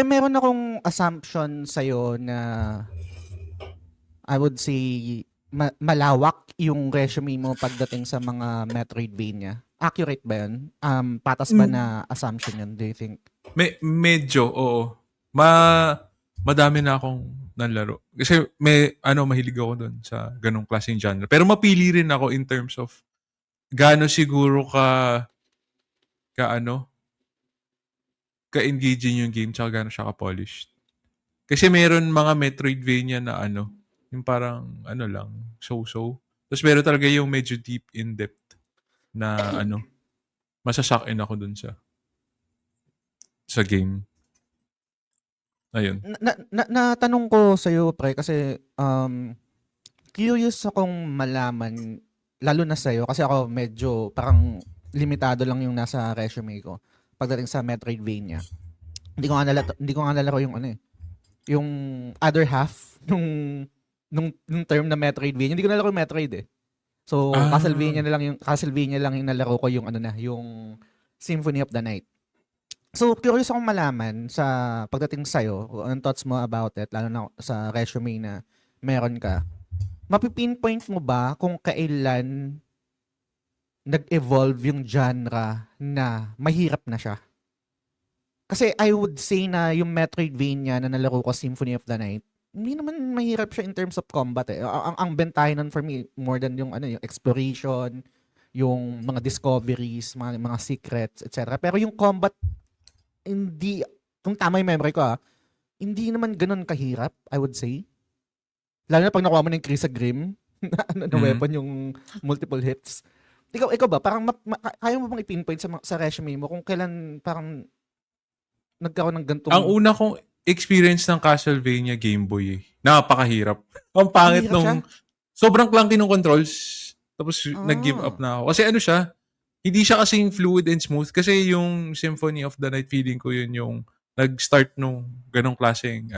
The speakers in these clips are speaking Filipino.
Pre, meron akong assumption sa'yo na I would say malawak yung resume mo pagdating sa mga Metroidvania. Accurate ba yun? Patas ba Mm, na assumption yun, do you think? medyo, oo. Madami na akong nanlaro. Kasi mahilig ako dun sa ganong klaseng genre. Pero mapili rin ako in terms of gaano siguro ka ka-engaging yung game tsaka gaano siya ka-polished. Kasi meron mga Metroidvania na yung parang lang, so-so. Tapos meron talaga yung medyo deep in-depth na masasakin ako dun sa game. Ayun. Natanong ko sa'yo, pre, kasi curious akong malaman, lalo na sa'yo, kasi ako medyo parang limitado lang yung nasa resume ko pagdating sa Metroidvania. Hindi ko nga nalaro yung ano eh, yung other half nung term na Metroidvania. Hindi ko nalaro yung Metroid eh. So, Ah, Castlevania lang yung nalaro ko yung ano na, yung Symphony of the Night. So, curious akong malaman sa pagdating sa'yo, kung anong thoughts mo about it, lalo na sa resume na meron ka. Mapipinpoint mo ba kung kailan nag-evolve yung genre na mahirap na siya? Kasi I would say na yung Metroidvania na nalaro ko, Symphony of the Night, hindi naman mahirap siya in terms of combat eh. Ang bentahe nun for me, more than yung ano, yung exploration, yung mga discoveries, mga secrets, etc. Pero yung combat, hindi, kung tama yung memory ko hindi naman ganun kahirap, I would say. Lalo na pag nakuha mo ng Krisa Grim, na mhm. weapon yung multiple hits. Ikaw ba, parang kaya mo bang i-pinpoint sa resume mo kung kailan parang nagkaroon ng Ang gantong, una kong experience ng Castlevania Game Boy eh. Napakahirap. Ang pangit mahirap siya? sobrang clunky ng controls. Tapos nag-give up Ah, na ako. Kasi siya, hindi siya kasing fluid and smooth. Kasi yung Symphony of the Night feeling ko yun yung nag-start nung ganong klaseng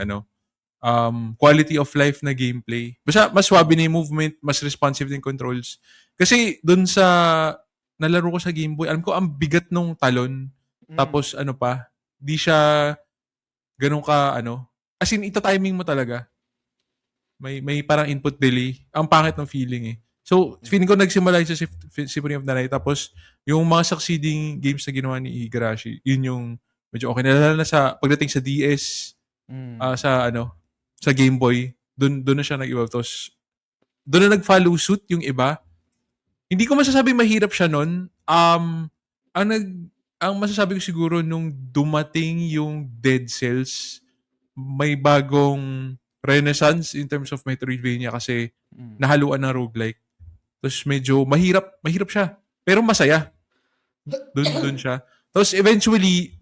quality of life na gameplay. Basta mas swabe na yung movement, mas responsive din controls. Kasi dun sa nalaro ko sa Game Boy, alam ko ang bigat nung talon. mm, Tapos di siya ganun ka as in ita-timing mo talaga. May parang input delay. Ang pangit ng feeling eh. So, mm, feeling ko nagsimula yung sa Symphony of the Night. Tapos, yung mga succeeding games na ginawa ni Igarashi, yun yung medyo okay na. Lalo na sa pagdating sa DS, mm. sa Game Boy, dun na siya nag-evolve. Tapos, dun na nag-follow suit yung iba. Hindi ko masasabi mahirap siya nun. Ang nag ang masasabi ko siguro nung dumating yung Dead Cells, may bagong renaissance in terms of Metroidvania kasi Mm. nahaluan ng roguelike. Tapos medyo mahirap siya. Pero masaya. Dun siya. Tapos eventually,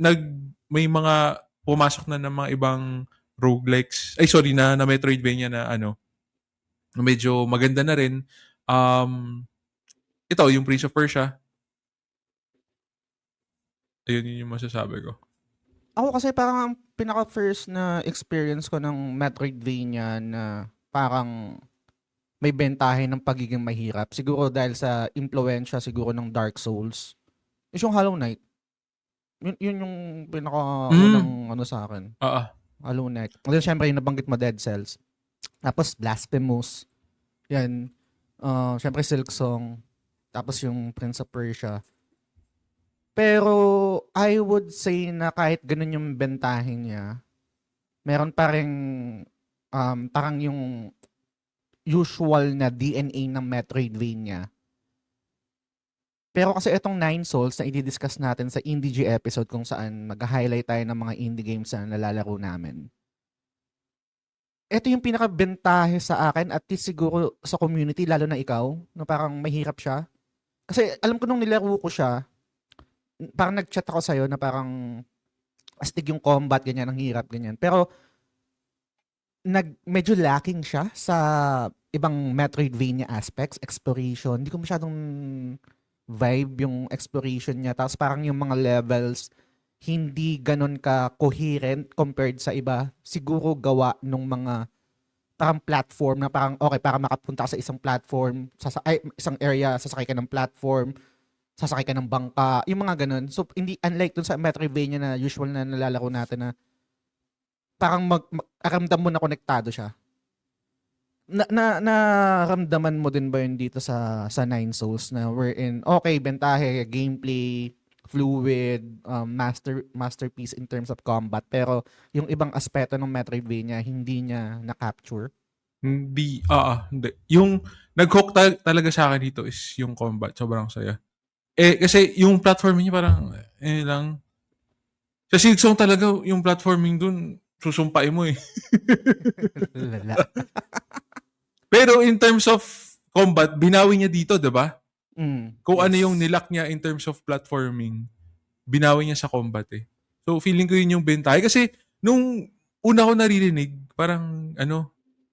may mga pumasok na ng mga ibang roguelikes. Ay, sorry, na Metroidvania na na medyo maganda na rin. Um, ito, yung Prince of Persia. Ayun, yun yung masasabi ko. Ako kasi parang ang pinaka-first na experience ko ng Metroidvania na parang may bentahe ng pagiging mahirap. Siguro dahil sa impluensya siguro ng Dark Souls. Is yung Hollow Knight. Yun yung Mm. pinaka-unang ano sa akin. Oo. Hollow Knight. Kasi syempre yung nabanggit mo Dead Cells. Tapos Blasphemous. Yan. Syempre Silk Song. Tapos yung Prince of Persia. Pero I would say na kahit ganun yung bentahin niya, meron pa rin parang yung usual na DNA ng Metroidvania. Pero kasi itong Nine Souls na i-discuss natin sa IndieG episode kung saan mag-highlight tayo ng mga indie games na nalalaro namin. Ito yung pinakabentahe sa akin at least siguro sa community, lalo na ikaw, na parang mahirap siya. Kasi alam ko nung nilaro ko siya, parang nag-chat ako sa'yo na parang astig yung combat, ganyan, ang hirap, ganyan. Pero medyo lacking siya sa ibang Metroidvania aspects, exploration. Hindi ko masyadong vibe yung exploration niya. Tapos parang yung mga levels, hindi ganun ka coherent compared sa iba. Siguro gawa nung mga parang platform na parang okay, para makapunta ka sa isang platform, isang area, sasakay ka ng platform, sasakay ka ng bangka, yung mga ganun. So, hindi, unlike dun sa Metroidvania na usual na nalalaro natin na parang aramdam mo na konektado siya. Naramdaman mo din ba yun dito sa Nine Souls na wherein, okay, bentahe, gameplay, fluid, masterpiece in terms of combat, pero yung ibang aspeto ng Metroidvania, hindi niya na-capture? Hindi. Yung nag-hook talaga sa akin dito is yung combat. Sobrang saya. Kasi yung platforming niya parang, lang. Sa Silksong talaga, yung platforming dun, susumpain mo eh. Lala. Pero in terms of combat, binawi niya dito, di ba? Kung ano yung Yes. nilak niya in terms of platforming, binawi niya sa combat eh. So, feeling ko yun yung bentahe. Kasi, nung una ko naririnig, parang,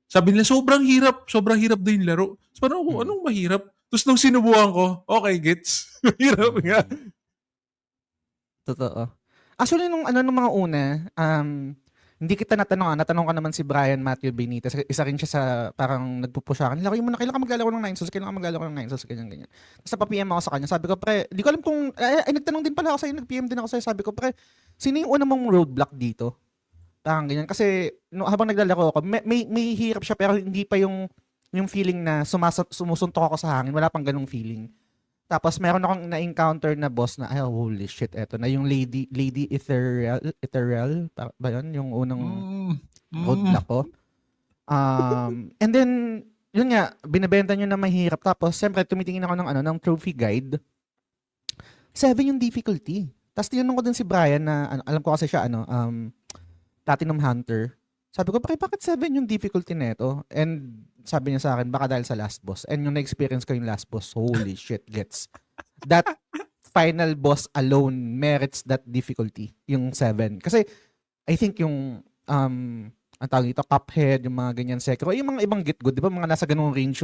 sabi nila, sobrang hirap daw yung laro. So, parang ako, Mm. anong mahirap? Tapos nung sinubukan ko, okay, gets. Mahirap nga. Totoo. Actually, nung mga una, hindi kita natanong ka naman si Brian Matthew Benitez. Isa rin siya sa parang nagpupush sa akin. Laki mo na, kailan ka maglalaro ng Nine Souls? Kailan ka maglalaro ng Nine Souls? Ganyan. Tapos napa-PM ako sa kanya. Sabi ko, pre, di ko alam kung, nagtanong din pala ako sa'yo, nag-PM din ako sa'yo. Sabi ko, pre, sino yung una mong roadblock dito? Parang ganyan. Kasi habang naglalaro ako, may hirap siya pero hindi pa yung feeling na sumusuntok ako sa hangin. Wala pang ganung feeling. Tapos meron akong na-encounter na boss na, ay, holy shit, eto na yung Lady Ethereal ba yun? Yung unang Mm, mm. roadblock ko. And then, yun nga, binibenta nyo na mahirap. Tapos, siyempre, tumitingin ako ng trophy guide. 7 yung difficulty. Tapos, tinanong ko din si Brian na, alam ko kasi siya, Platinum Hunter. Sabi ko, bakit 7 yung difficulty nito? And sabi niya sa akin, baka dahil sa last boss. And yung na-experience ko yung last boss, holy shit, gets. That final boss alone merits that difficulty, yung 7. Kasi, I think yung, ang tawag dito, Cuphead, yung mga ganyan, Sekiro, yung mga ibang Get Good, di ba, mga nasa ganung range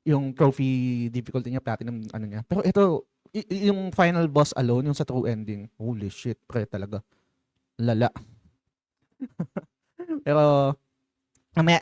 yung trophy difficulty niya, platinum, niya. Pero ito, yung final boss alone, yung sa true ending, holy shit, pre, talaga. Lala. Pero, mamaya,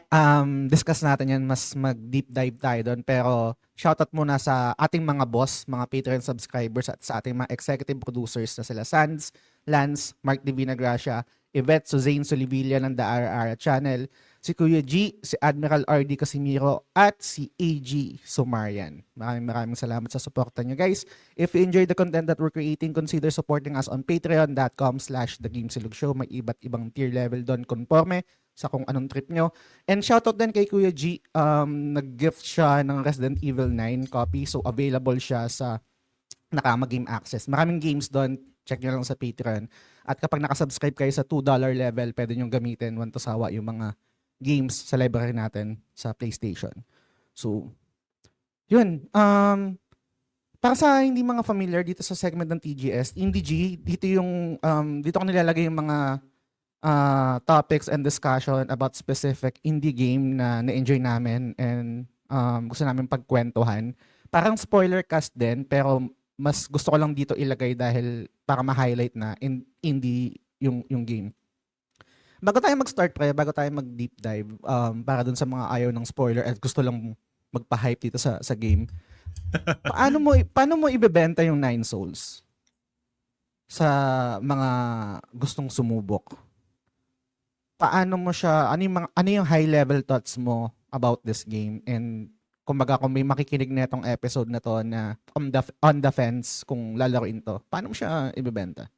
discuss natin yan, mas mag-deep dive tayo doon. Pero, shoutout muna sa ating mga boss, mga Patreon subscribers at sa ating mga executive producers na sila Sans, Lance, Mark Divina Gracia, Yvette Suzanne Solivilla ng The RR Channel, si Kuya G, si Admiral RD Casimiro, at si AG Sumarian. Maraming salamat sa suporta nyo, guys. If you enjoy the content that we're creating, consider supporting us on patreon.com/thegamesilugshow. May iba't ibang tier level doon conforme sa kung anong trip nyo. And shoutout din kay Kuya G. Nag-gift siya ng Resident Evil 9 copy. So, available siya sa Nakama Game Access. Maraming games doon. Check nyo lang sa Patreon. At kapag nakasubscribe kayo sa $2 level, pwede nyo gamitin one to sawa yung mga games sa library natin sa PlayStation. So, yun. Para sa hindi mga familiar dito sa segment ng TGS, IndieG, dito ko nilalagay yung mga topics and discussion about specific indie game na na-enjoy namin and gusto namin pagkwentuhan. Parang spoiler cast din, pero mas gusto ko lang dito ilagay dahil para ma-highlight na indie yung game. Bago tayo mag-start, bago tayo mag-deep dive, para dun sa mga ayaw ng spoiler at gusto lang magpa-hype dito sa game, paano mo ibebenta yung Nine Souls sa mga gustong sumubok? Paano mo siya, ano yung high level thoughts mo about this game? And kumbaga kung may makikinig na itong episode na to na on the fence kung lalaroin to, paano mo siya ibebenta?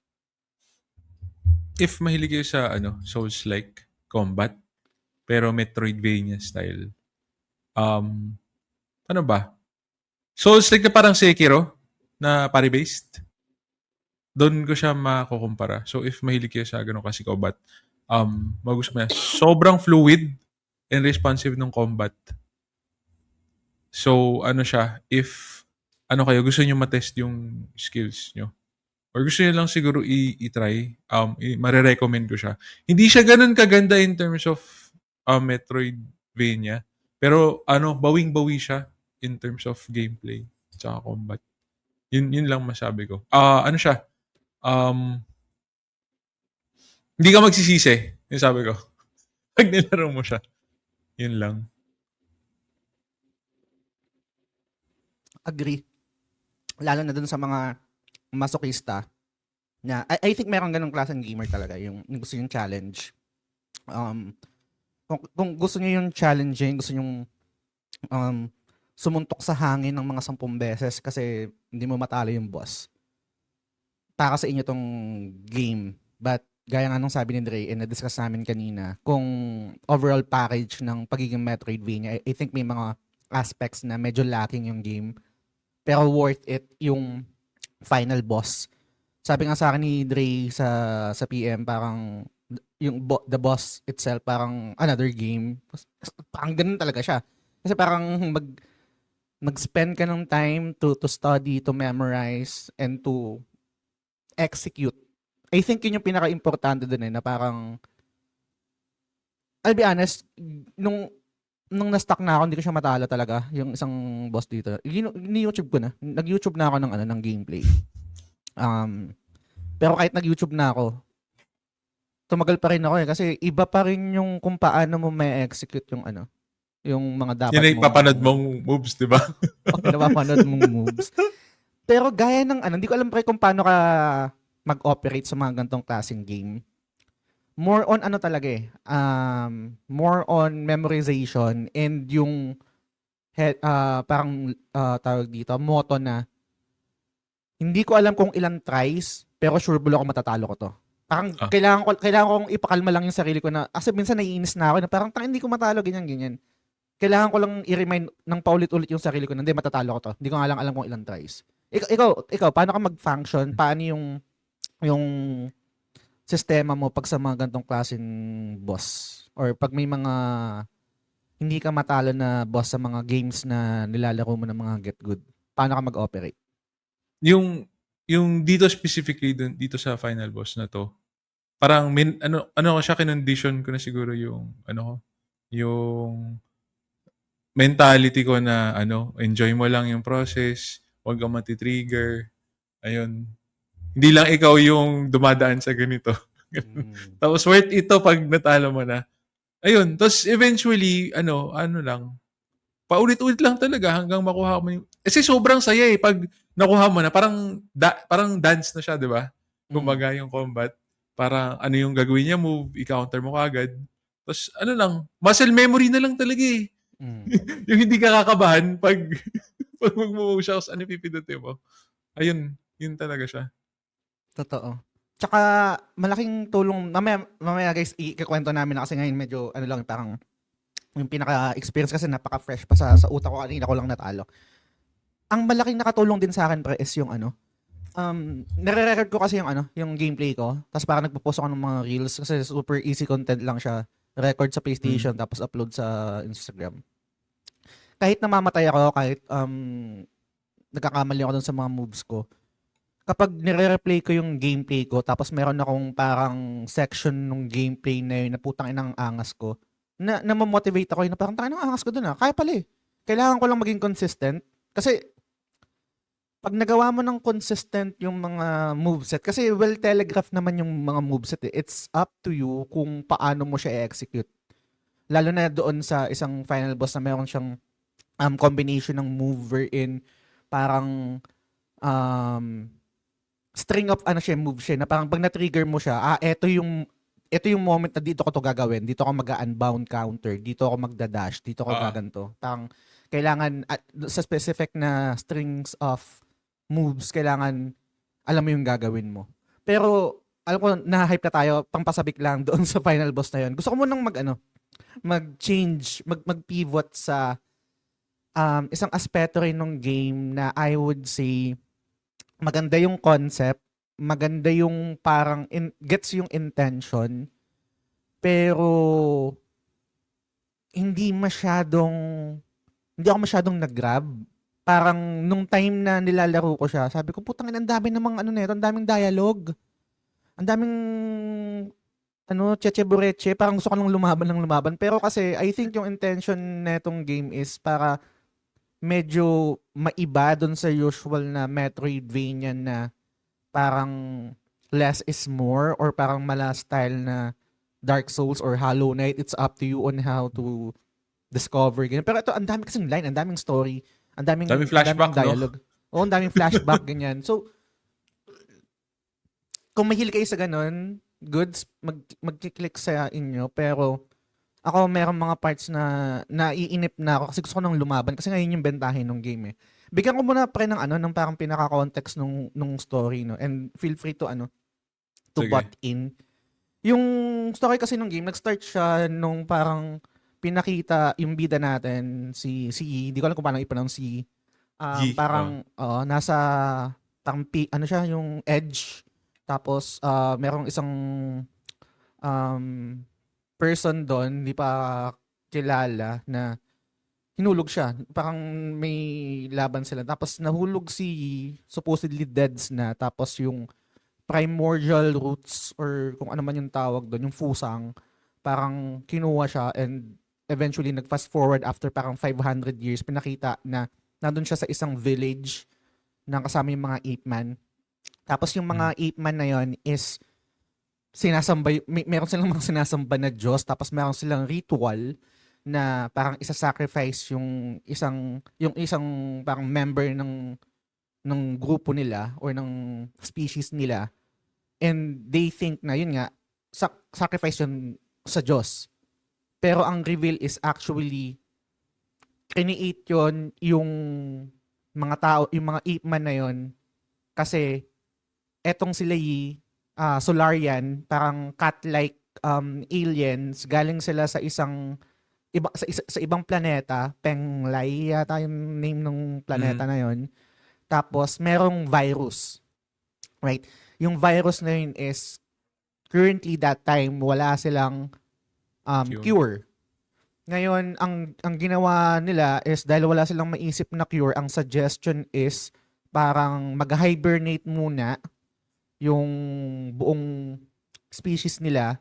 If mahilig kayo sa Souls-like combat, pero Metroidvania style, ano ba? Souls-like na parang Sekiro, na party-based, doon ko siya makukumpara. So, if mahilig kayo sa ganun kasi combat, magustuhan mo yan. Sobrang fluid and responsive ng combat. So, siya, if kayo, gusto nyo matest yung skills nyo, or gusto nyo lang siguro i-try, marirecommend ko siya. Hindi siya ganun kaganda in terms of Metroidvania, pero bawing-bawi siya in terms of gameplay tsaka combat. Yun lang masabi ko. Ano siya, hindi ka magsisisi, yung sabi ko. Pag nilaro mo siya. Yun lang. Agree. Lalo na dun sa mga masokista I think meron ganung klaseng gamer talaga, yung gusto yung challenge. Um, kung gusto niyo yung challenging, gusto niyo sumuntok sa hangin ng mga 10 beses kasi hindi mo matalo yung boss. Para sa inyo tong game. But gaya nga nung sabi ni Dre, and na-discuss namin kanina, kung overall package ng pagiging Metroidvania, I think may mga aspects na medyo lacking yung game. Pero worth it yung final boss. Sabi nga sa akin ni Dre sa PM, parang the boss itself, parang another game. Parang ganun talaga siya. Kasi parang mag-spend ka ng time to study, to memorize, and to execute. I think yun yung pinaka-importante dun na parang, I'll be honest, nung na-stuck na ako, hindi ko siya matalo talaga, yung isang boss dito. Ni-YouTube ko na. Nag-YouTube na ako ng gameplay. Pero kahit nag-YouTube na ako, tumagal pa rin ako kasi iba pa rin yung kung paano mo may execute yung mga dapat Yan ay papanood mong moves, di ba? napapanood mong moves. Pero gaya ng hindi ko alam kung paano ka mag-operate sa mga gantong klaseng game. More on talaga more on memorization and yung parang tawag dito, motto na hindi ko alam kung ilang tries, pero sure bulo ako matatalo ko to. Parang kailangan kong ipakalma lang yung sarili ko na, kasi minsan naiinis na ako na parang hindi ko matalo, ganyan. Kailangan ko lang i-remind ng paulit-ulit yung sarili ko na hindi, matatalo ko to. Hindi ko nga lang alam kung ilang tries. Ikaw, paano ka mag-function? Paano yung sistema mo pag sa mga gantong klaseng boss? Or pag may mga hindi ka matalo na boss sa mga games na nilalaro mo ng mga Get Good, paano ka mag-operate? Yung dito specifically dito sa final boss na to, parang ano siya, kinondition ko na siguro yung yung mentality ko na enjoy mo lang yung process, huwag kang mati-trigger. Ayun. Hindi lang ikaw yung dumadaan sa ganito. Tapos worth ito pag natalo mo na. Ayun. Tapos eventually, lang, paulit-ulit lang talaga hanggang makuha mo yung... Kasi sobrang saya pag nakuha mo na, parang dance na siya, di ba? Kumbaga yung combat. Parang ano yung gagawin niya move, i-counter mo kagad. Tapos lang, muscle memory na lang talaga eh. Yung hindi ka kakabahan pag mag-move siya kung ano pipindutin mo. Ayun, yun talaga siya. Totoo. Tsaka malaking tulong, mamaya guys, ikikwento namin na kasi ngayon medyo lang, parang yung pinaka-experience kasi napaka-fresh pa sa utak ko, kanina ko lang natalo. Ang malaking nakatulong din sa akin pre is yung nare-record ko kasi yung gameplay ko, tapos parang nagpo-post ako ng mga reels kasi super easy content lang siya. Record sa PlayStation tapos upload sa Instagram. Kahit namamatay ako, kahit nagkakamali ako dun sa mga moves ko, kapag nire-replay ko yung gameplay ko tapos meron akong parang section ng gameplay na yun na putang inang angas ko, na ma-motivate ako yun na parang tangin ang angas ko dun kaya pala kailangan ko lang maging consistent kasi pag nagawa mo ng consistent yung mga moveset, kasi well telegraphed naman yung mga moveset it's up to you kung paano mo siya i-execute. Lalo na doon sa isang final boss na meron siyang combination ng move wherein parang string of move siya na parang pag na-trigger mo siya, ito yung moment na dito ko to gagawin. Dito ako mag-unbound counter, dito ako magda-dash, dito ako gaganto. Parang kailangan sa specific na strings of moves, kailangan alam mo yung gagawin mo. Pero alam ko na-hype na tayo, pangpasabik lang doon sa final boss na yun. Gusto ko munang mag-change, mag-pivot sa isang aspeto rin ng game na I would say maganda yung concept, maganda yung parang gets yung intention, pero hindi ako masyadong nag-grab. Parang nung time na nilalaro ko siya, sabi ko, putang ina, ang dami namang nito, ang daming dialogue. Ang daming cheche bureche, parang gusto ko lang lumaban. Pero kasi I think yung intention netong game is para medyo maiba doon sa usual na Metroidvania na parang less is more or parang mala style na Dark Souls or Hollow Knight. It's up to you on how to discover. Ganyan. Pero ito, ang dami kasing line, ang daming story, ang daming flashback, dialogue. Oo, ang daming flashback, ganyan. So, kung mahil kayo sa ganun, goods, mag-click sa inyo. Pero ako, merong mga parts na naiinip na ako kasi gusto ko nang lumaban kasi ngayon yung bentahin ng game eh. Bigyan ko muna pre ng ng parang pinaka-context nung story, no? And feel free to to Sige. butt in. Yung story kasi ng game, nag-start siya nung parang pinakita yung bida natin, si Yi, di ko alam kung paano i-pronounce si Yi. parang nasa parang ano siya, yung edge. Tapos merong isang um, person doon, hindi pa kilala na hinulog siya. Parang may laban sila. Tapos nahulog si Yi, supposedly deads na. Tapos yung primordial roots or kung ano man yung tawag doon, yung fusang, parang kinuha siya and eventually nag-fast forward after parang 500 years, pinakita na nandun siya sa isang village na kasama yung mga ape man. Tapos yung mga ape man na yon is sinasamba, meron silang mga sinasamba na Diyos, tapos meron silang ritual na parang isa-sacrifice yung isang parang member ng grupo nila or ng species nila. And they think na yun nga, sacrifice yun sa Diyos. Pero ang reveal is actually, create yun yung mga tao, yung mga ape man na yun. Kasi, etong sila Solarian, parang cat-like aliens, galing sila sa sa ibang planeta, Penglai yata yung name ng planeta na yun. Tapos, merong virus. Right? Yung virus na yun is, currently that time, wala silang cure. Ngayon, ang ginawa nila is, dahil wala silang maisip na cure, ang suggestion is, parang mag-hibernate muna yung buong species nila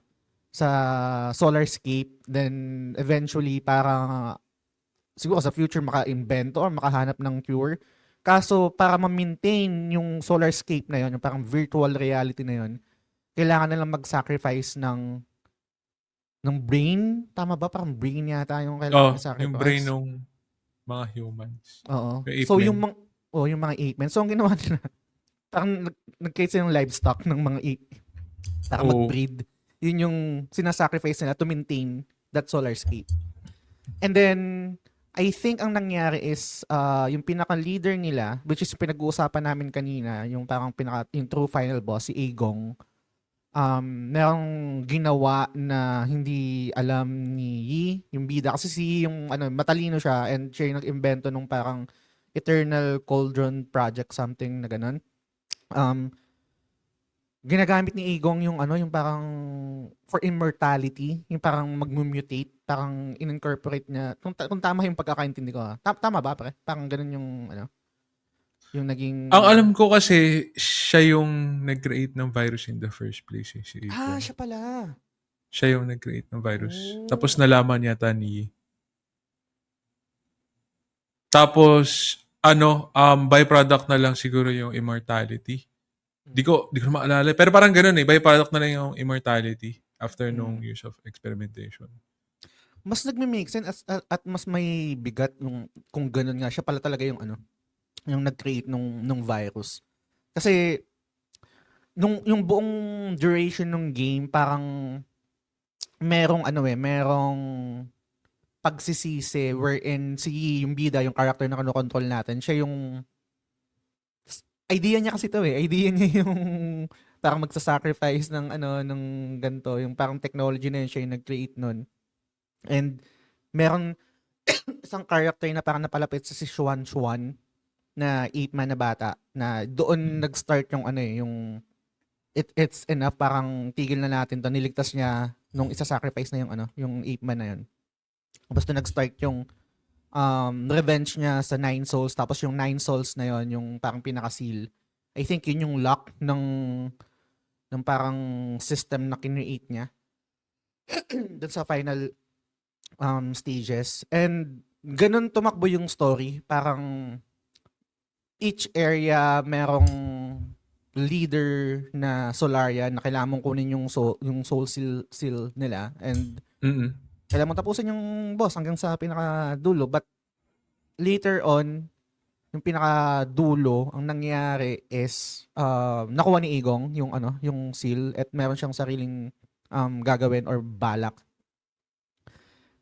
sa solarscape. Then, eventually, parang, siguro sa future, maka-invento or makahanap ng cure. Kaso, para ma-maintain yung solarscape na yun, yung parang virtual reality na yun, kailangan nilang mag-sacrifice ng brain. Tama ba? Parang brain yata yung kailangan i-sacrifice. Yung brain ng mga humans. Oo. Yung ape So, men. yung mga ape men. So, ang ginawa nila, parang nag-create sila ng livestock ng mga ape. Para mag-breed. Yun yung sinasacrifice nila to maintain that solarscape. And then, I think ang nangyari is yung pinaka-leader nila, which is pinag-uusapan namin kanina, yung parang yung true final boss, si Aegong, merong ginawa na hindi alam ni Yi, yung bida. Kasi si Yi yung matalino siya and siya yung nag-invento nung parang Eternal Cauldron Project, something na ganun. Ginagamit ni Aegong yung yung parang for immortality, yung parang mag-mutate, parang in-incorporate niya. Kung tama yung pagkakaintindi ko. Tama ba, pre? Parang ganun yung yung naging... Ang alam ko kasi, siya yung nag-create ng virus in the first place. Si Aegong. siya pala. Siya yung nag-create ng virus. Tapos nalaman yata ni... Tapos, byproduct na lang siguro yung immortality. Di ko maalala. Pero parang ganun eh. Byproduct na lang yung immortality after nung years of experimentation. Mas nagme-make sense at mas may bigat yung kung ganun nga. Siya pala talaga yung yung nag-create nung virus. Kasi yung buong duration ng game parang merong merong pagsisisi wherein si yung bida, yung character na kinokontrol natin, siya yung idea niya kasi to eh. Idea niya yung parang magsasacrifice ng ng ganito, yung parang technology na yun, siya yung nag-create nun. And meron isang character na parang napalapit sa si Xuan na ape man na bata na doon nag-start yung yung it's enough, parang tigil na natin to, niligtas niya nung isa-sacrifice na yung yung ape man na yun. Basta nag-start yung revenge niya sa 9 souls, tapos yung 9 souls na yon yung parang pinaka-seal. I think yun yung lock ng parang system na kineate niya dun sa final stages. And ganun tumakbo yung story. Parang each area merong leader na Solarian na kailangan mong kunin yung soul seal nila. And kailangan mo tapusin yung boss hanggang sa pinakadulo. But later on, yung pinaka-dulo, ang nangyari is nakuha ni Igong yung seal at meron siyang sariling gagawin or balak.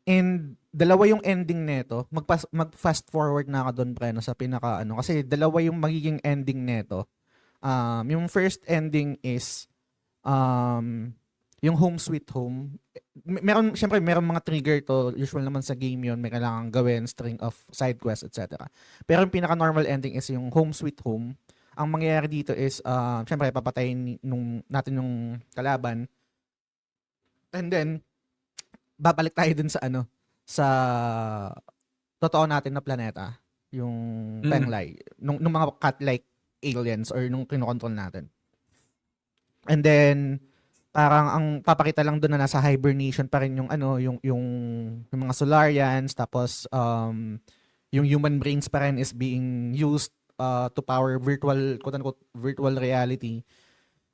And dalawa yung ending nito. Mag-fast forward na ako doon pre no, sa pinaka kasi dalawa yung magiging ending nito. Yung first ending is yung Home Sweet Home. Syempre meron mga trigger to, usual naman sa game yon, may kailangan gawin, string of side quests, etc. Pero yung pinaka-normal ending is yung Home Sweet Home. Ang mangyayari dito is, syempre papatayin natin yung kalaban. And then, babalik tayo dun sa sa totoo natin na planeta, yung Penglai, nung mga cat-like aliens or nung kinokontrol natin. And then parang ang papakita lang doon na nasa hibernation pa rin yung yung mga Solarians, tapos yung human brains pa rin is being used to power virtual, quote unquote, virtual reality.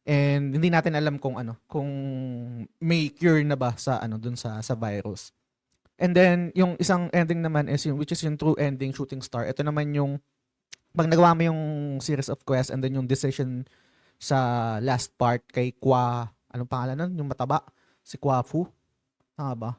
And hindi natin alam kung kung may cure na ba sa doon sa virus. And then yung isang ending naman is yung which is yung true ending, Shooting Star. Ito naman yung pag nagawa mo yung series of quests and then yung decision sa last part kay anong pangalan nun? Yung mataba? Si Kwafu? Tama ba?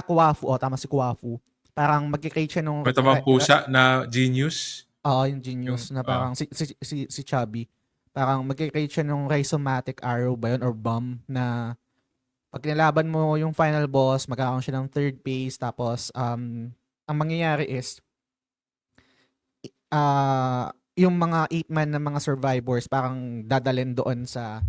Kwafu. Oh, tama, si Kwafu. Parang magkikreate siya nung Matabang pusa na genius. yung genius Yung, na parang si Chubby. Parang magkikreate siya nung rhizomatic arrow ba yun or bomb na pag nilaban mo yung final boss, magkakaroon siya ng third phase, tapos ang mangyayari is yung mga 8-man na mga survivors parang dadalhin doon sa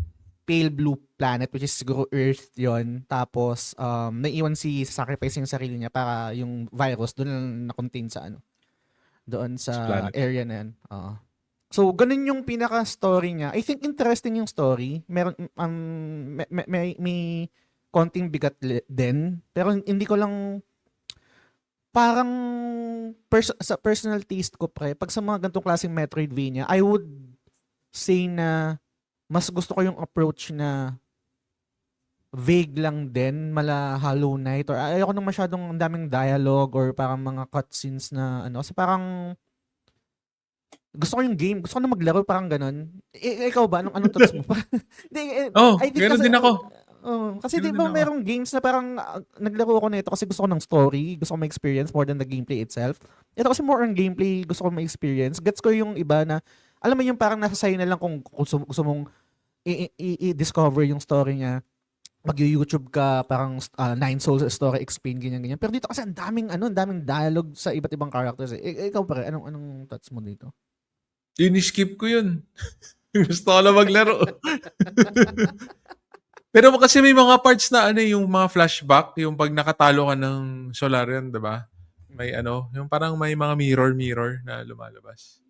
pale blue planet, which is siguro Earth yon. Tapos naiwan sacrificing yung sarili niya para yung virus doon lang na-contain sa doon sa planet. area na yan. So ganun yung pinaka story niya. I think interesting yung story. Meron may konting bigat din, pero hindi ko lang parang sa personal taste ko pre, pag sa mga ganitong klaseng Metroidvania, I would say na mas gusto ko yung approach na vague lang din, mala Hollow Knight, or ayoko nang masyadong ang daming dialogue or parang mga cutscenes na kasi parang gusto ko yung game, gusto ko na maglaro parang ganun. Ikaw ba? Anong thoughts mo? I think gano'n kasi, din ako. kasi Gano'n di din ba ako. merong games na parang naglaro ko nito kasi gusto ko ng story, gusto ko ma-experience more than the gameplay itself. Ito kasi more on gameplay, gusto ko ma-experience. Gets ko yung iba na, alam mo yung parang nasa sa'yo na lang kung gusto mong i-discover yung story niya. Mag-YouTube ka, parang Nine Souls story explain, ganyan. Pero dito kasi ang daming dialogue sa iba't ibang characters. Ikaw pare, anong thoughts mo dito? Skip ko yun. Gusto ko na maglaro. Pero kasi may mga parts na yung mga flashback, yung pag nakatalo ka ng Solarian, 'di ba? May yung parang may mga mirror na lumalabas.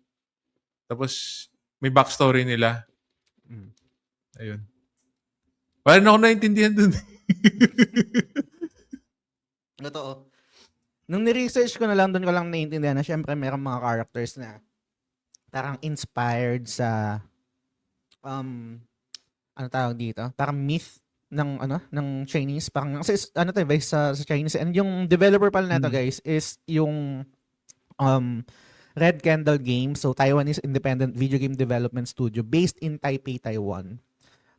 Tapos may backstory nila. Ayun. Wala na ako naintindihan dun. Totoo. Nung ni-research ko na lang, doon ko lang naiintindihan na syempre mayroong mga characters na parang inspired sa ano tawag dito? Parang myth ng Chinese, parang kasi based sa Chinese, and yung developer pala nito guys is yung Red Candle Games, so Taiwanese independent video game development studio based in Taipei, Taiwan.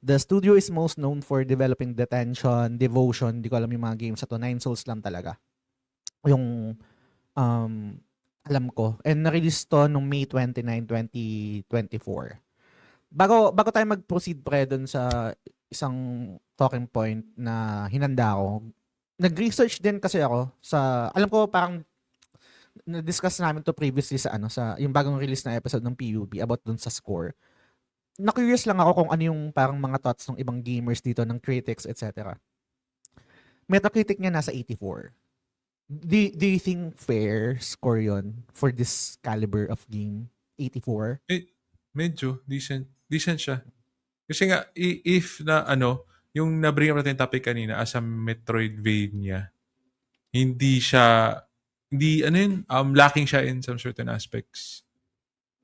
The studio is most known for developing Detention, Devotion, di ko alam yung mga games sa to, Nine Souls lang talaga. Yung alam ko. And na-release to noong May 29, 2024. Bago tayo mag-proceed pre dun sa isang talking point na hinanda ko, nag-research din kasi ako sa, alam ko parang na-discuss namin to previously sa sa yung bagong release na episode ng PUB about dun sa score. Na-curious lang ako kung ano yung parang mga thoughts ng ibang gamers dito, ng critics, etc. Metacritic niya nasa 84. Do you think fair score yon for this caliber of game? 84? Medyo decent siya. Kasi nga if na yung na-bring up natin yung topic kanina as a Metroidvania, hindi lacking siya in some certain aspects.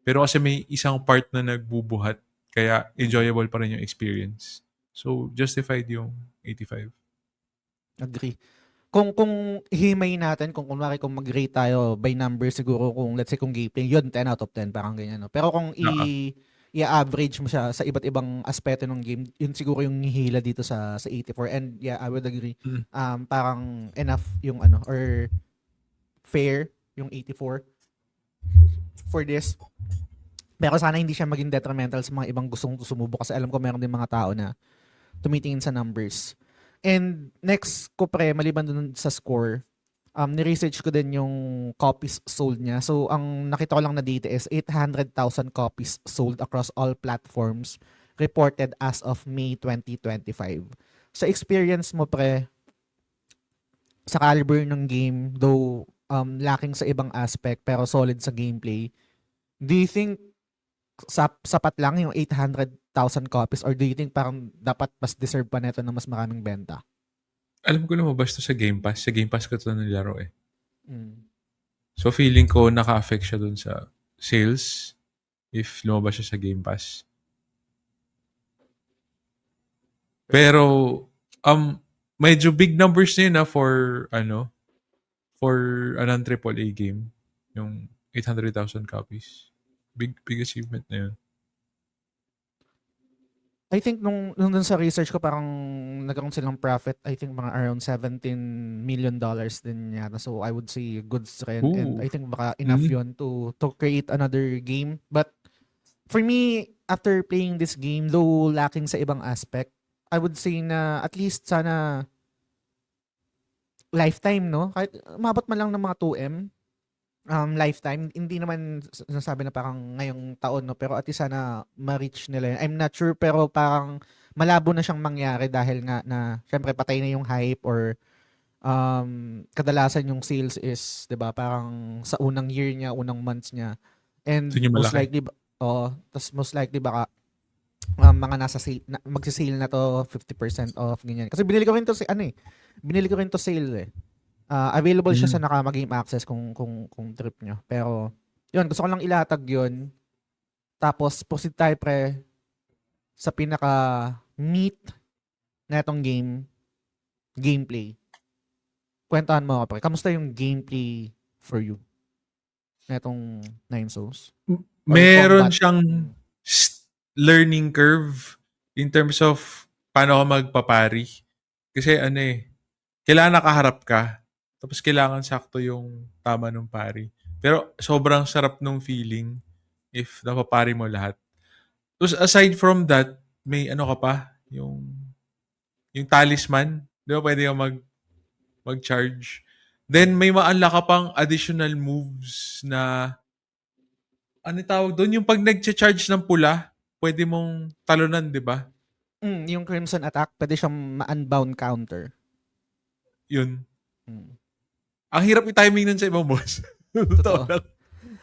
Pero kasi may isang part na nagbubuhat, kaya enjoyable pa rin yung experience. So, justified yung 85. Agree. kung himay natin, kung kunwari kung mag-rate tayo by number siguro kung let's say kung gameplay, yun 10 out of 10 parang ganyan, no. Pero kung Oo. i-average mo siya sa iba't ibang aspeto ng game, yun siguro yung hihila dito sa 84. And yeah, I would agree. Mm. Parang enough yung ano or fair yung 84 for this. Pero sana hindi siya maging detrimental sa mga ibang gustong sumubok kasi alam ko meron din mga tao na tumitingin sa numbers. And next ko pre, maliban dun sa score, ni-research ko din yung copies sold niya. So, ang nakita ko lang na data is 800,000 copies sold across all platforms reported as of May 2025. Sa experience mo pre, sa caliber ng game, though lacking sa ibang aspect pero solid sa gameplay, do you think sapat lang yung 800,000 copies or do you think parang dapat mas deserve pa nito ng mas maraming benta? Alam ko lumabas to sa Game Pass. Sa Game Pass ko to nilaro eh. Mm. So feeling ko naka-affect siya dun sa sales if lumabas siya sa Game Pass. Pero medyo big numbers na yun for an AAA game. Yung 800,000 copies. Big achievement na yun. I think nung dun sa research ko parang nagkaroon silang profit, I think mga around $17 million din yata. So I would say goods rin and Ooh. I think baka enough yun to create another game. But for me, after playing this game, though lacking sa ibang aspect, I would say na at least sana lifetime, no? Kahit umabot man lang ng mga 2M, lifetime. Hindi naman nasabi na parang ngayong taon, no? Pero at least sana ma-reach nila yun. I'm not sure, pero parang malabo na siyang mangyari dahil nga na, syempre, patay na yung hype or kadalasan yung sales is, 'di ba, parang sa unang year niya, unang months niya. And Yun yung most malaki. likely tas most likely baka mga nasa sale, magsi-sale na to 50% off ganyan. Kasi binili ko rin to sa ano eh. Binili ko rin to sale eh. Available siya sa Mm. Nakama Game Access kung trip nyo. Pero yun, gusto ko lang ilatag yun. Tapos proceed tayo pre sa pinaka meat na itong gameplay. Kwentuhan mo ako pre. Kamusta yung gameplay for you na itong Nine Souls? Or yung Meron combat? siyang learning curve in terms of paano ka magpapari. Kasi kailangan nakaharap ka. Tapos kailangan sakto yung tama ng pari. Pero sobrang sarap nung feeling if napapari mo lahat. Tapos aside from that, may ano ka pa, yung talisman. Di ba pwede ka mag-charge. Then may ma-unlock ka pang additional moves na ano tawag doon? Yung pag nag-charge ng pula, pwede mong talunan, di ba? Yung Crimson Attack, pwede siyang ma-unbound counter. Yun. Mm. Ang hirap i-timing nun sa ibang boss. Totoo Totoo. lang.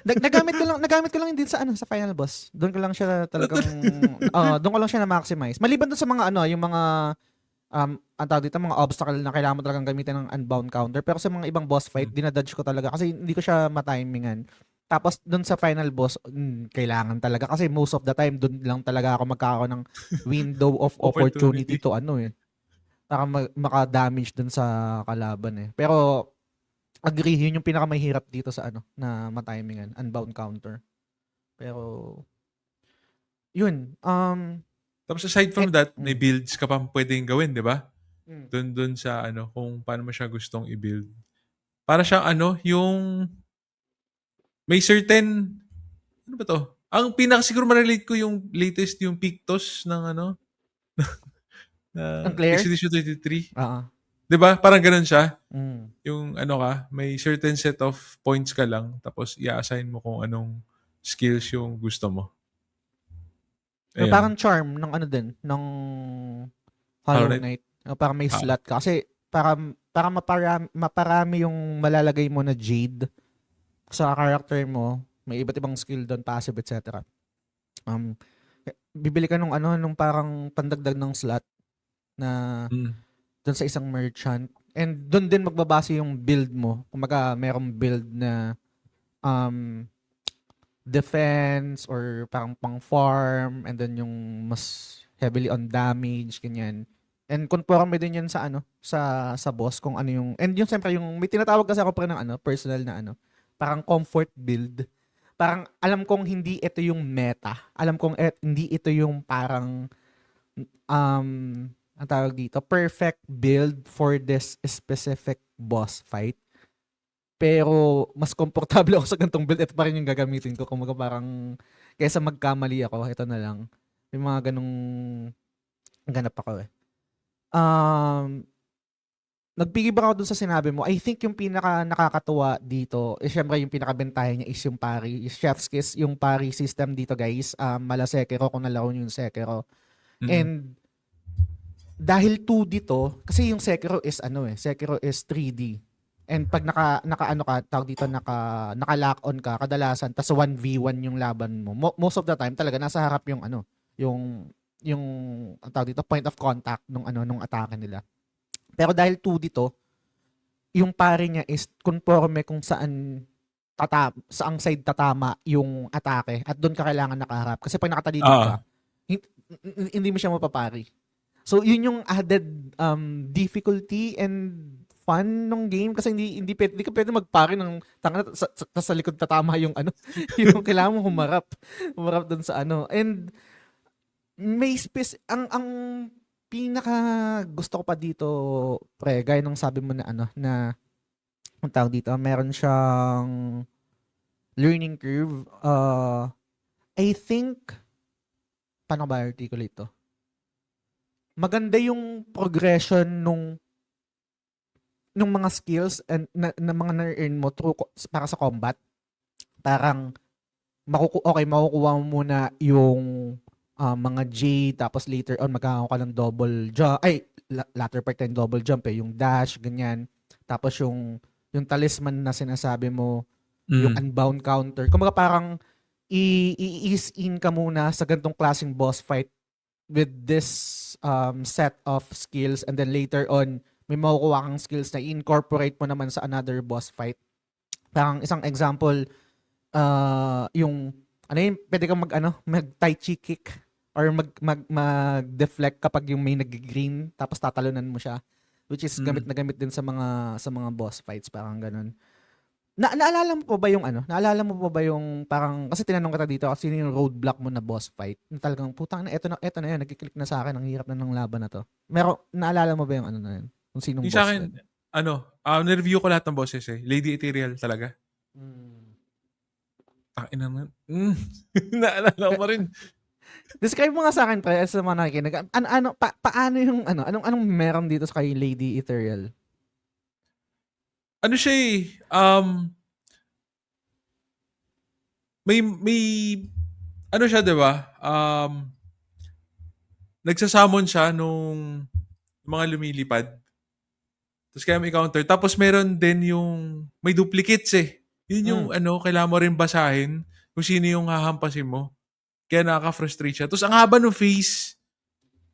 Nagamit ko lang din sa final boss. Doon ko lang siya talagang doon ko lang siya na maximize. Maliban doon sa mga yung mga ang tawag dito, mga obstacle na kailangan mo talagang gamitin ng unbound counter. Pero sa mga ibang boss fight, dinadodge ko talaga kasi hindi ko siya matimingan. Tapos doon sa final boss, kailangan talaga kasi most of the time doon lang talaga ako magkakaroon ng window of opportunity Opportunity. to para maka-damage doon sa kalaban eh. Pero agree, yun yung pinakamahirap dito sa na matimingan, unbound counter. Pero, yun, Tapos aside from eh, that, may builds ka pang pwedeng gawin, di ba? mm, Doon sa kung paano mo siya gustong i-build. Para siyang yung may certain, ano ba to? Ang pinaka siguro ma-relate ko yung latest, yung Pictos ng ang ng Claire? Expedition 23. Oo. 'Di ba? Parang ganun siya. Mm. Yung may certain set of points ka lang tapos i-assign mo kung anong skills yung gusto mo. Pero Ayun. parang charm ng din, ng Hollow Hollow Knight. Knight. Para may Ah, slot ka. Kasi para maparami yung malalagay mo na Jade sa character mo, may iba't ibang skill doon, passive, etc. Um, bibili ka nung parang pandagdag ng slot na mm, doon sa isang merchant. And doon din magbabase yung build mo. Kumaga, merong build na um, defense or parang pang farm and then yung mas heavily on damage, ganyan. And conforme din yun sa sa boss kung ano yung, and yun siyempre yung may tinatawag kasi ako pre ng personal na parang comfort build. Parang alam kong hindi ito yung meta. Alam kong hindi ito yung parang um ang tawag dito, perfect build for this specific boss fight. Pero mas komportable ako sa ganitong build. Ito pa rin yung gagamitin ko. Kumaga parang kaysa magkamali ako, ito na lang. May mga ganong ganap ako eh. Um, Nagpigibang ako dun sa sinabi mo. I think yung pinaka nakakatuwa dito, syempre yung pinakabentahe niya is yung parry. Chef's Kiss, yung parry system dito guys. Mala Sekiro, kung nalaro niyo yung Sekiro. Mm-mm. And dahil 2D to, kasi yung Sekiro is Sekiro is 3D. And pag naka ano ka, tawag dito, naka-lock on ka, kadalasan, tas 1v1 yung laban mo. Most of the time, talaga, nasa harap yung yung, ang tawag dito, point of contact nung atake nila. Pero dahil 2D to, yung pare niya is conforme kung saang side tatama yung atake at doon ka kailangan nakaharap. Kasi pag nakatalikod ka, Ah, hindi mo siya mapapari. So, yun yung added difficulty and fun ng game kasi hindi ka pwede magpare ng tanga sa likod tatama yung yung kailangan mo humarap doon sa and may space ang pinaka gusto ko pa dito pre gaya ng sabi mo na na ang tawag dito meron siyang learning curve. I think paano ba articulate to? Maganda yung progression nung mga skills and na mga na-earn mo para sa combat. Parang makukuha mo muna yung mga J, tapos later on magkakaroon ka ng double jump, latter part ng double jump yung dash, ganyan. Tapos yung talisman na sinasabi mo, yung mm. unbound counter. Kumbaga parang i-ease in ka muna sa ganitong klaseng boss fight with this set of skills, and then later on may makukuha kang skills na i-incorporate mo naman sa another boss fight. Parang isang example, yung pwede kang mag tai chi kick or mag-deflect kapag yung may nag-green tapos tatalunan mo siya, which is gamit Mm. na gamit din sa mga boss fights, parang ganun. Naalala mo pa ba yung Naalala mo pa ba yung parang kasi tinanong kita dito kasi sino yung roadblock mo na boss fight? Na talagang putang na eto na yun, nagki-click na sa akin, ang hirap na ng laban na to. Naalala mo ba yung na yun? Kung sinong Yung sa boss akin, yun? na-review ko lahat ng bosses eh. Lady Ethereal talaga. Mm. Takin naman. Naalala ko pa rin. Describe mo nga sa akin pre sa mga nakikinig. Paano yung anong meron dito sa kay Lady Ethereal? Ano siya eh, may, ano siya, di ba? Nagsasamon siya nung mga lumilipad. Tapos kaya may counter. Tapos meron din yung, may duplicates eh. Yun yung, Mm. kailangan mo rin basahin kung sino yung hahampasin mo. Kaya nakaka-frustrate siya. Tapos ang haba ng phase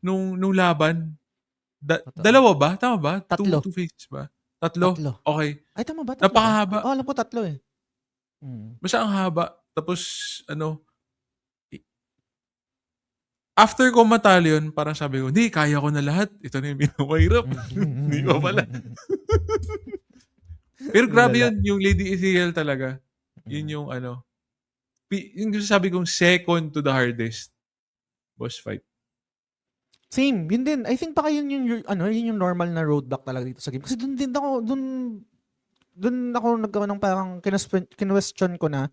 nung laban. Totoo. Dalawa ba? Tama ba? Tatlo. Two phases ba? Tatlo? Tatlo. Okay. Ay, tama ba? Tatlo ba? Napakahaba. Oh, alam ko tatlo eh. Mm. Basta ang haba. Tapos, i- after ko matalo yun, parang sabi ko, hindi, kaya ko na lahat. Ito na yung pinamahirap. Hindi pa pala. Pero grabe Lala. yun, yung Lady Ethereal talaga. Yun Mm. yung yung sabi kong second to the hardest boss fight. Same, yun din. I think baka yun yung normal na roadblock talaga dito sa game. Kasi dun ako nagkaroon ng parang kinwestiyon ko na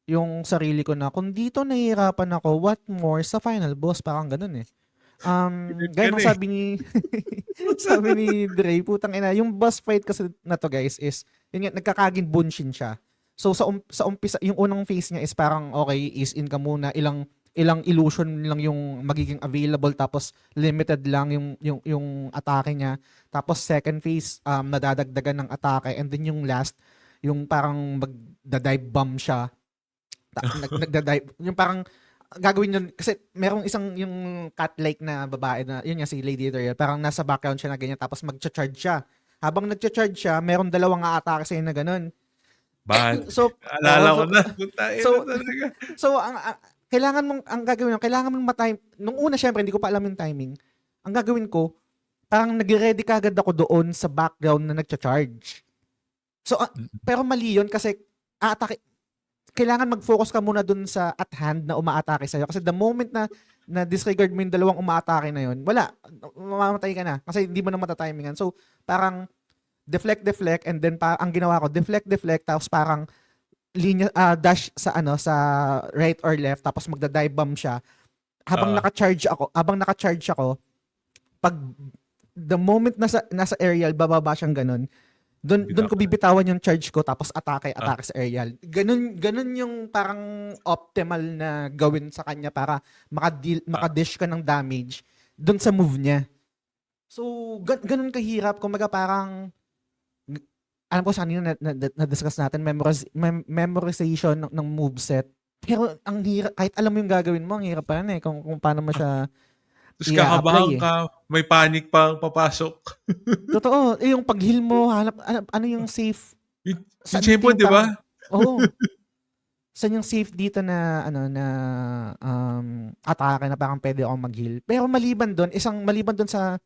yung sarili ko na kung dito nahihirapan ako, what more sa final boss, parang ganun eh. Gaya ng Ganun eh. sabi ni sabi ni Dre, putang ina, yung boss fight kasi na to guys is yun nga, nagkakagin bunshin siya. So sa umpisa, yung unang phase niya is parang okay, is in ka muna, ilang illusion lang yung magiging available, tapos limited lang yung atake niya. Tapos second phase, nadadagdagan ng atake, and then yung last, yung parang magda-dive bomb siya. Nagda-dive, yung parang gagawin yun, kasi merong isang yung cat-like na babae na, yun nga si Lady Ethereal, parang nasa background siya na ganyan, tapos magcha-charge siya. Habang nagcha-charge siya, meron dalawang aatake sa'yo na ganun. Bad. So, Alala ko na. so, Putang ina talaga. so, kailangan mong, ang gagawin mo, kailangan mong matime, nung una syempre, hindi ko pa alam yung timing. Ang gagawin ko, parang nag-ready kagad ako doon sa background na nagcha-charge. So, pero mali yun kasi aatake, kailangan mag-focus ka muna doon sa at hand na umaatake sa'yo. Kasi the moment na disregard mo yung dalawang umaatake na yun, wala, mamamatay ka na. Kasi hindi mo na matatimingan. So, parang deflect, and then ang ginawa ko, deflect, tapos parang linya, dash sa right or left, tapos magda-dive bomb siya. Habang naka-charge ako, pag the moment nasa aerial, bababa siyang ganun, doon ko bibitawan yung charge ko tapos atake sa aerial. Ganun yung parang optimal na gawin sa kanya para makadish ka ng damage doon sa move niya. So, ganun kahirap. Kumbaga parang, alam ko sa kanina na-discuss natin, memorization ng moveset. Pero ang hirap, kahit alam mo yung gagawin mo, ang hirap pa rin kung paano mo siya Tapos kakabahan ka, may panic pang papasok. Totoo. Yung pag-heal mo, ano yung safe? Yung champion, di ba? Oo. Saan yung safe dito na atake na parang pwede akong mag-heal. Pero maliban doon sa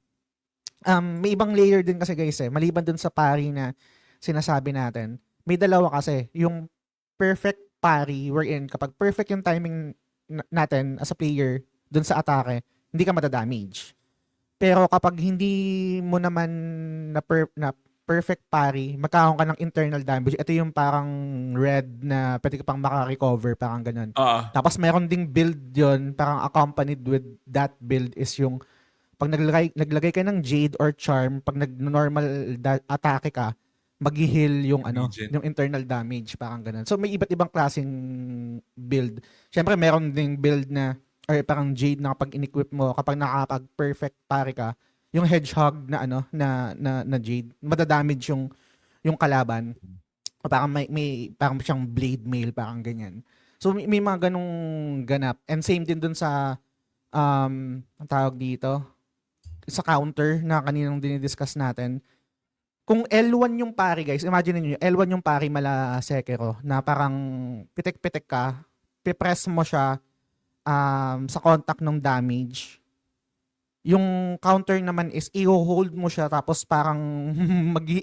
may ibang layer din kasi guys maliban doon sa parry na sinasabi natin. May dalawa kasi, yung perfect parry wherein kapag perfect yung timing natin as a player doon sa atake, hindi ka madadamage. Pero kapag hindi mo naman na perfect parry, magkakaroon ka ng internal damage. Ito yung parang red na pwede ka pang makarecover, parang ganun. Tapos meron ding build yon, parang accompanied with that build is yung pag naglagay ka ng Jade or Charm, pag nag-normal atake ka, mag-heal yung yung internal damage, parang ganun. So may iba't ibang klaseng build. Syempre meron ding build na or parang Jade na kapag in-equip mo, kapag nakapag-perfect parry ka, yung hedgehog na na Jade, madadamage yung kalaban. O parang may parang siyang blade mail, parang ganyan. So may mga ganung ganap. And same din dun sa ang tawag dito, sa counter na kaninang dinidiscuss natin. Kung L1 yung parry, guys, imagine niyo, L1 yung parry mala Sekiro na parang pitik-pitik ka, pipress mo siya sa contact ng damage. Yung counter naman is i-hold mo siya tapos parang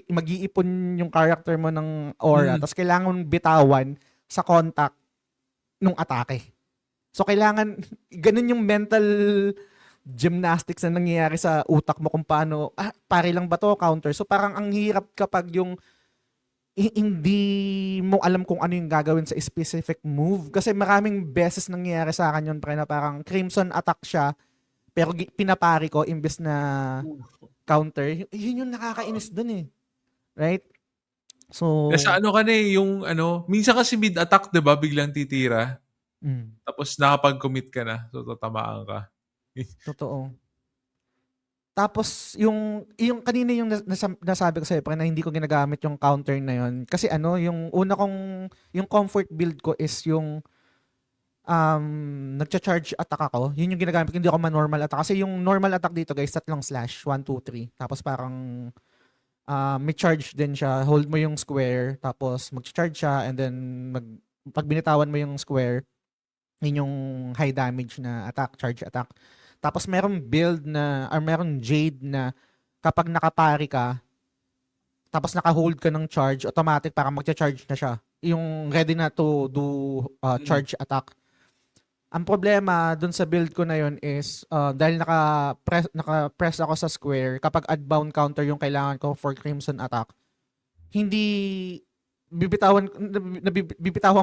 mag-iipon yung character mo ng aura. Tapos kailangan bitawan sa contact nung atake. So kailangan, ganun yung mental gymnastics na nangyayari sa utak mo kung paano, pare lang ba to, counter. So parang ang hirap kapag yung hindi mo alam kung ano yung gagawin sa specific move. Kasi maraming beses nangyayari sa akin yun, pre, na parang crimson attack siya, pero pinapari ko imbes na counter. Yun yung nakakainis dun eh. Right? So, Nasa ka na yung minsan kasi mid-attack, di ba, biglang titira. Tapos nakapag-commit ka na, so tatamaan ka. Totoo. Tapos, yung kanina yung nasabi ko sa'yo, na hindi ko ginagamit yung counter na yun. Kasi yung una yung comfort build ko is yung nagcha-charge attack ako. Yun yung ginagamit ko, hindi ako ma-normal attack. Kasi yung normal attack dito, guys, 3 slash, 1, 2, 3. Tapos parang may charge din siya. Hold mo yung square, tapos mag-charge siya, and then pag binitawan mo yung square, yun yung high damage na attack, charge attack. Tapos meron build na, or meron Jade na kapag nakapari ka, tapos naka-hold ka ng charge, automatic parang magcha-charge na siya. Yung ready na to do charge attack. Ang problema dun sa build ko na yun is, dahil naka-press ako sa square, kapag adbound counter yung kailangan ko for crimson attack, hindi bibitawan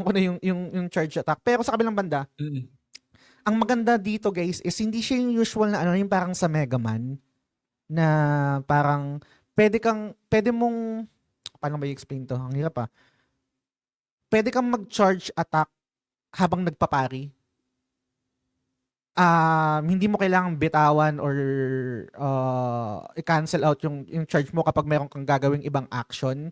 ko na yung charge attack. Pero sa kabilang banda, ang maganda dito, guys, is hindi siya yung usual na yung parang sa Mega Man na parang pwede mong, paano ba i-explain to? Ang hirap Pwede kang mag-charge attack habang nagpapari. Hindi mo kailangang bitawan or i-cancel out yung charge mo kapag meron kang gagawing ibang action.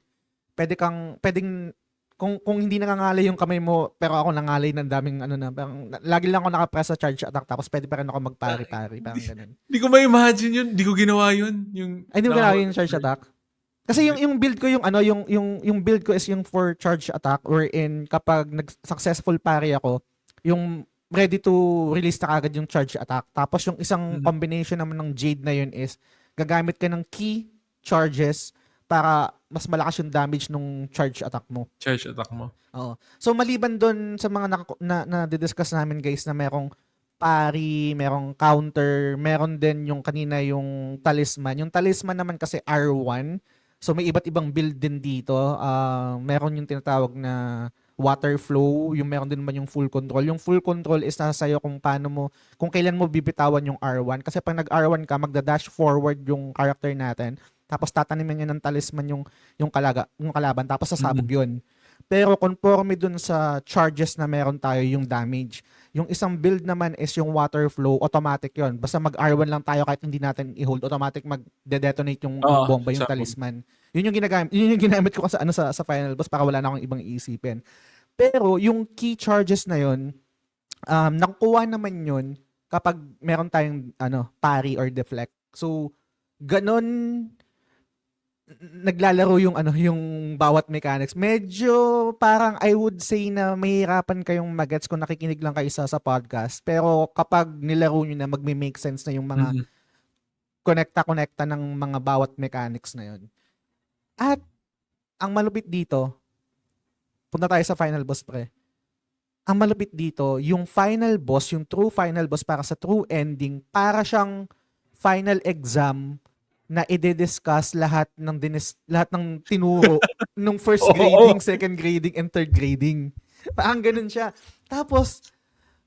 Pwedeng kung hindi nangangalay yung kamay mo, pero ako nangalay ng daming parang lagi lang ako nakapress sa charge attack, tapos pwede pa rin ako magpari-pari, parang ganun. Hindi ko ma-imagine yun. Hindi ko ginawa yun. Hindi mo ginawa yung charge attack? Kasi yung build ko yung build ko is yung for charge attack, wherein kapag successful parry ako, yung ready to release na agad yung charge attack. Tapos yung isang combination naman ng Jade na yun is gagamit ka ng key charges para mas malakas yung damage nung charge attack mo. Charge attack mo. Oo. So maliban doon sa mga na discuss namin guys na merong parry, merong counter, meron din yung kanina yung talisman. Yung talisman naman kasi R1. So may iba't ibang build din dito. Meron yung tinatawag na water flow, yung meron din naman yung full control. Yung full control is nasa sa'yo kung paano mo, kung kailan mo bibitawan yung R1. Kasi pag nag-R1 ka, magda-dash forward yung character natin. Tapos tatanimin niya ng talisman yung kalaban. Tapos sasabog yun. Pero conforme dun sa charges na meron tayo yung damage. Yung isang build naman is yung water flow, automatic yon. Basta mag-R1 lang tayo kahit hindi natin i-hold, automatic mag-detonate yung bomba, yung talisman. Yun yung ginamit ko kasi sa final boss para wala na akong ibang iisipin. Pero yung key charges na yun, nakukuha naman yun kapag meron tayong parry or deflect. So, ganon naglalaro yung yung bawat mechanics. Medyo parang I would say na mahirapan kayong magets kung nakikinig lang kayo sa podcast. Pero kapag nilaro nyo na, magme-make sense na yung mga connecta ng mga bawat mechanics na yun. At ang malupit dito, punta tayo sa final boss pre. Ang malupit dito, yung final boss, yung true final boss para sa true ending, para siyang final exam na i-discuss lahat ng tinuro nung first grading, second grading, and third grading. Parang ganun siya. Tapos,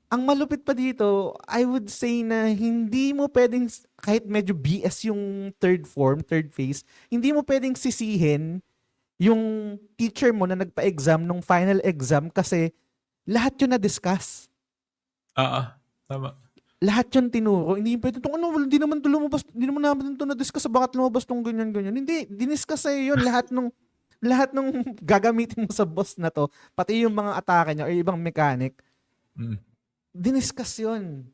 ang malupit pa dito, I would say na hindi mo pwedeng, kahit medyo BS yung third phase, hindi mo pwedeng sisihin yung teacher mo na nagpa-exam nung final exam kasi lahat yun na-discuss. Tama. Lahat yun tinuro. Hindi pwede itong hindi naman lumabas, hindi naman namin ito na-discuss sa bakit lumabas itong ganyan. Hindi, diniscuss sa'yo yun. Lahat nung gagamitin mo sa boss na to, pati yung mga atake niya or ibang mechanic, diniscuss yun.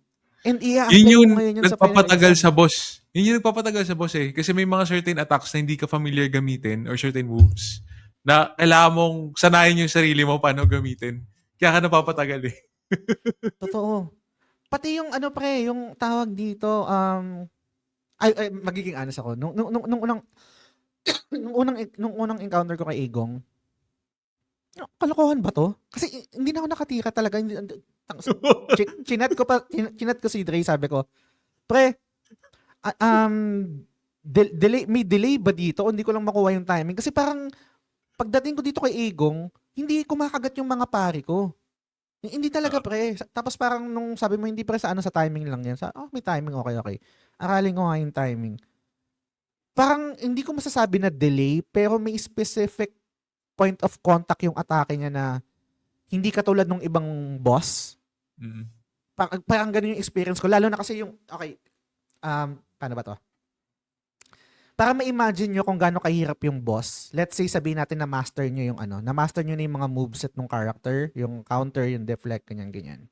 And i-apply mo ngayon yun sa final nagpapatagal exam. sa boss. Yun yung nagpapatagal sa boss eh. Kasi may mga certain attacks na hindi ka familiar gamitin or certain moves na kailangan mong sanayin yung sarili mo paano gamitin. Kaya ka napapatagal eh. Totoo. Pati yung yung tawag dito, magiging honest ako. Nung unang encounter ko kay Egong, kalokohan ba to? Kasi hindi na ako nakatira talaga. Chinat ko si Dre, sabi ko, pre, may delay ba dito? O hindi ko lang makuha yung timing? Kasi parang, pagdating ko dito kay Egong, hindi kumakagat yung mga pari ko. Hindi talaga pre. Tapos parang nung sabi mo hindi pre sa timing lang yan. May timing, okay. Aralin ko nga yung timing. Parang hindi ko masasabi na delay pero may specific point of contact yung atake niya na hindi katulad nung ibang boss. Parang ganun yung experience ko. Lalo na kasi yung, paano ba to? Para ma-imagine nyo kung gaano kahirap yung boss, let's say sabihin natin na master nyo yung na-master nyo na yung mga moveset ng character, yung counter, yung deflect, ganyan.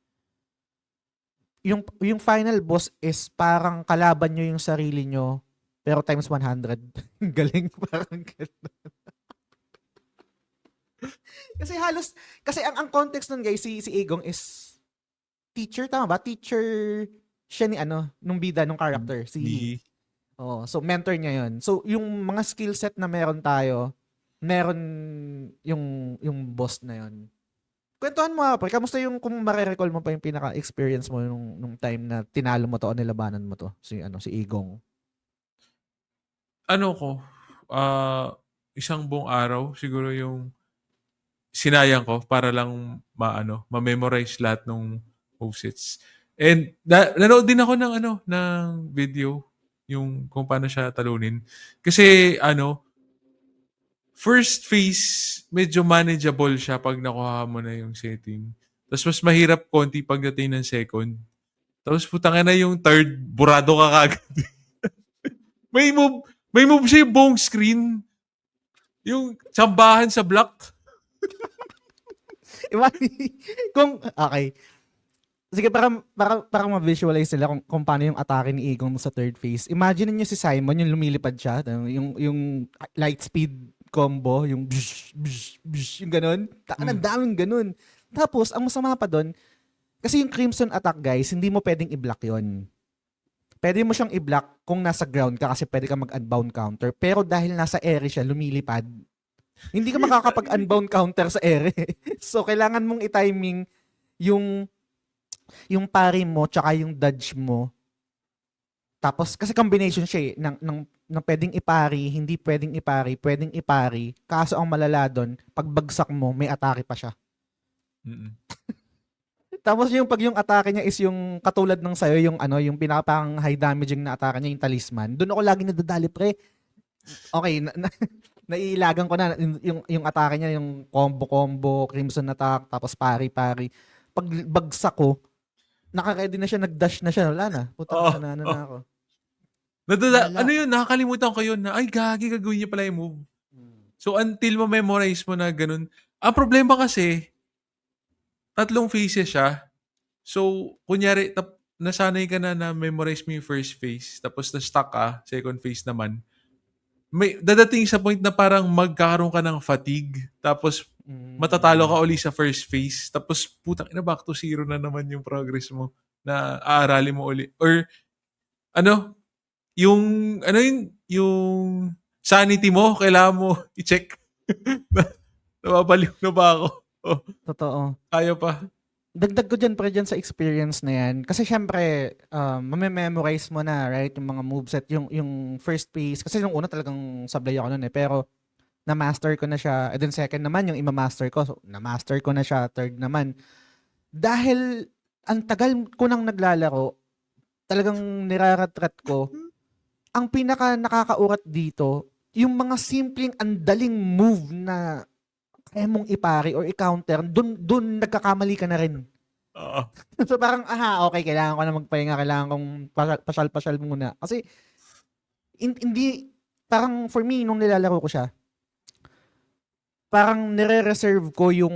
Yung final boss is parang kalaban nyo yung sarili nyo, pero times 100. Galing, parang gano'n. Kasi ang context nun guys, si Egong is teacher, tama ba? Teacher siya ni nung bida, nung character. So mentor niya yun. So yung mga skill set na meron tayo, meron yung boss na yun. Kwentuhan mo pre, kamusta yung kung mare-recall mo pa yung pinaka-experience mo nung time na tinalo mo to o nilabanan mo to, si Egong? Isang buong araw siguro yung sinayang ko para lang ma-memorize lahat ng movesets. And nanood din ako ng video yung kung paano siya talunin. Kasi first phase, medyo manageable siya pag nakuha mo na yung setting. Tapos mas mahirap konti pagdating ng second. Tapos putang na yung third, burado ka kagad. may move siya yung buong screen. Yung sambahan sa block. Okay. Sige, para ma-visualize nila kung paano yung atake ni Egong sa third phase. Imagine niyo si Simon, yung lumilipad siya, yung light speed combo, yung bsh, bsh, bsh, yung ganun. Ang daming ganun. Tapos, ang masama pa doon, kasi yung Crimson attack, guys, hindi mo pwedeng i-block yon. pwede mo siyang i-block kung nasa ground ka kasi pwede ka mag-unbound counter. Pero dahil nasa ere siya, lumilipad, hindi ka makakapag-unbound counter sa ere. So, kailangan mong i-timing yung parry mo tsaka yung dodge mo. Tapos, kasi combination siya ng pwedeng ipari, hindi pwedeng ipari, pwedeng ipari. Kaso ang malala doon, pag bagsak mo, may atake pa siya. Mm-mm. Tapos pag yung atake niya is yung katulad ng sayo, yung pinakapang high damaging na atake niya, yung talisman. Doon ako lagi nadadali, pre. Okay, naiilagan ko na yung atake niya, yung combo, crimson attack, tapos pari. Pag bagsak ko, naka-ready na siya, nag-dash na siya, wala na. Putang na ako. Wala. Ano yun, nakakalimutan ko yun na, ay, gagawin niya pala yung move. So, until ma-memorize mo na ganun. Ang problema kasi, 3 phases siya. So, kunyari, nasanay ka na memorize mo yung first phase, tapos na-stuck ka, second phase naman, may dadating sa point na parang magkakaroon ka ng fatigue, tapos matatalo ka uli sa first phase, tapos putang ina, back to zero na naman yung progress mo na aaralin mo uli. Or, yung sanity mo, kailangan mo i-check. Nababaliw na ba ako? Oh, Totoo. kaya pa. Dagdag ko dyan sa experience na yan. Kasi syempre, mamememorize mo na, right? Yung mga moveset, yung first phase. Kasi yung una talagang sablay ako nun eh. Pero, na-master ko na siya. And then second naman, yung ima-master ko. So, na-master ko na siya. Third naman. Dahil, ang tagal ko nang naglalaro, talagang niraratrat ko, ang pinaka nakakaurat dito, yung mga simpleng andaling move na kaya mong ipari or i-counter, dun nagkakamali ka na rin. Oo. So parang, okay, kailangan ko na magpahinga, kailangan kong pasyal muna. Kasi, hindi, parang for me, nung nilalaro ko siya, parang nire-reserve ko yung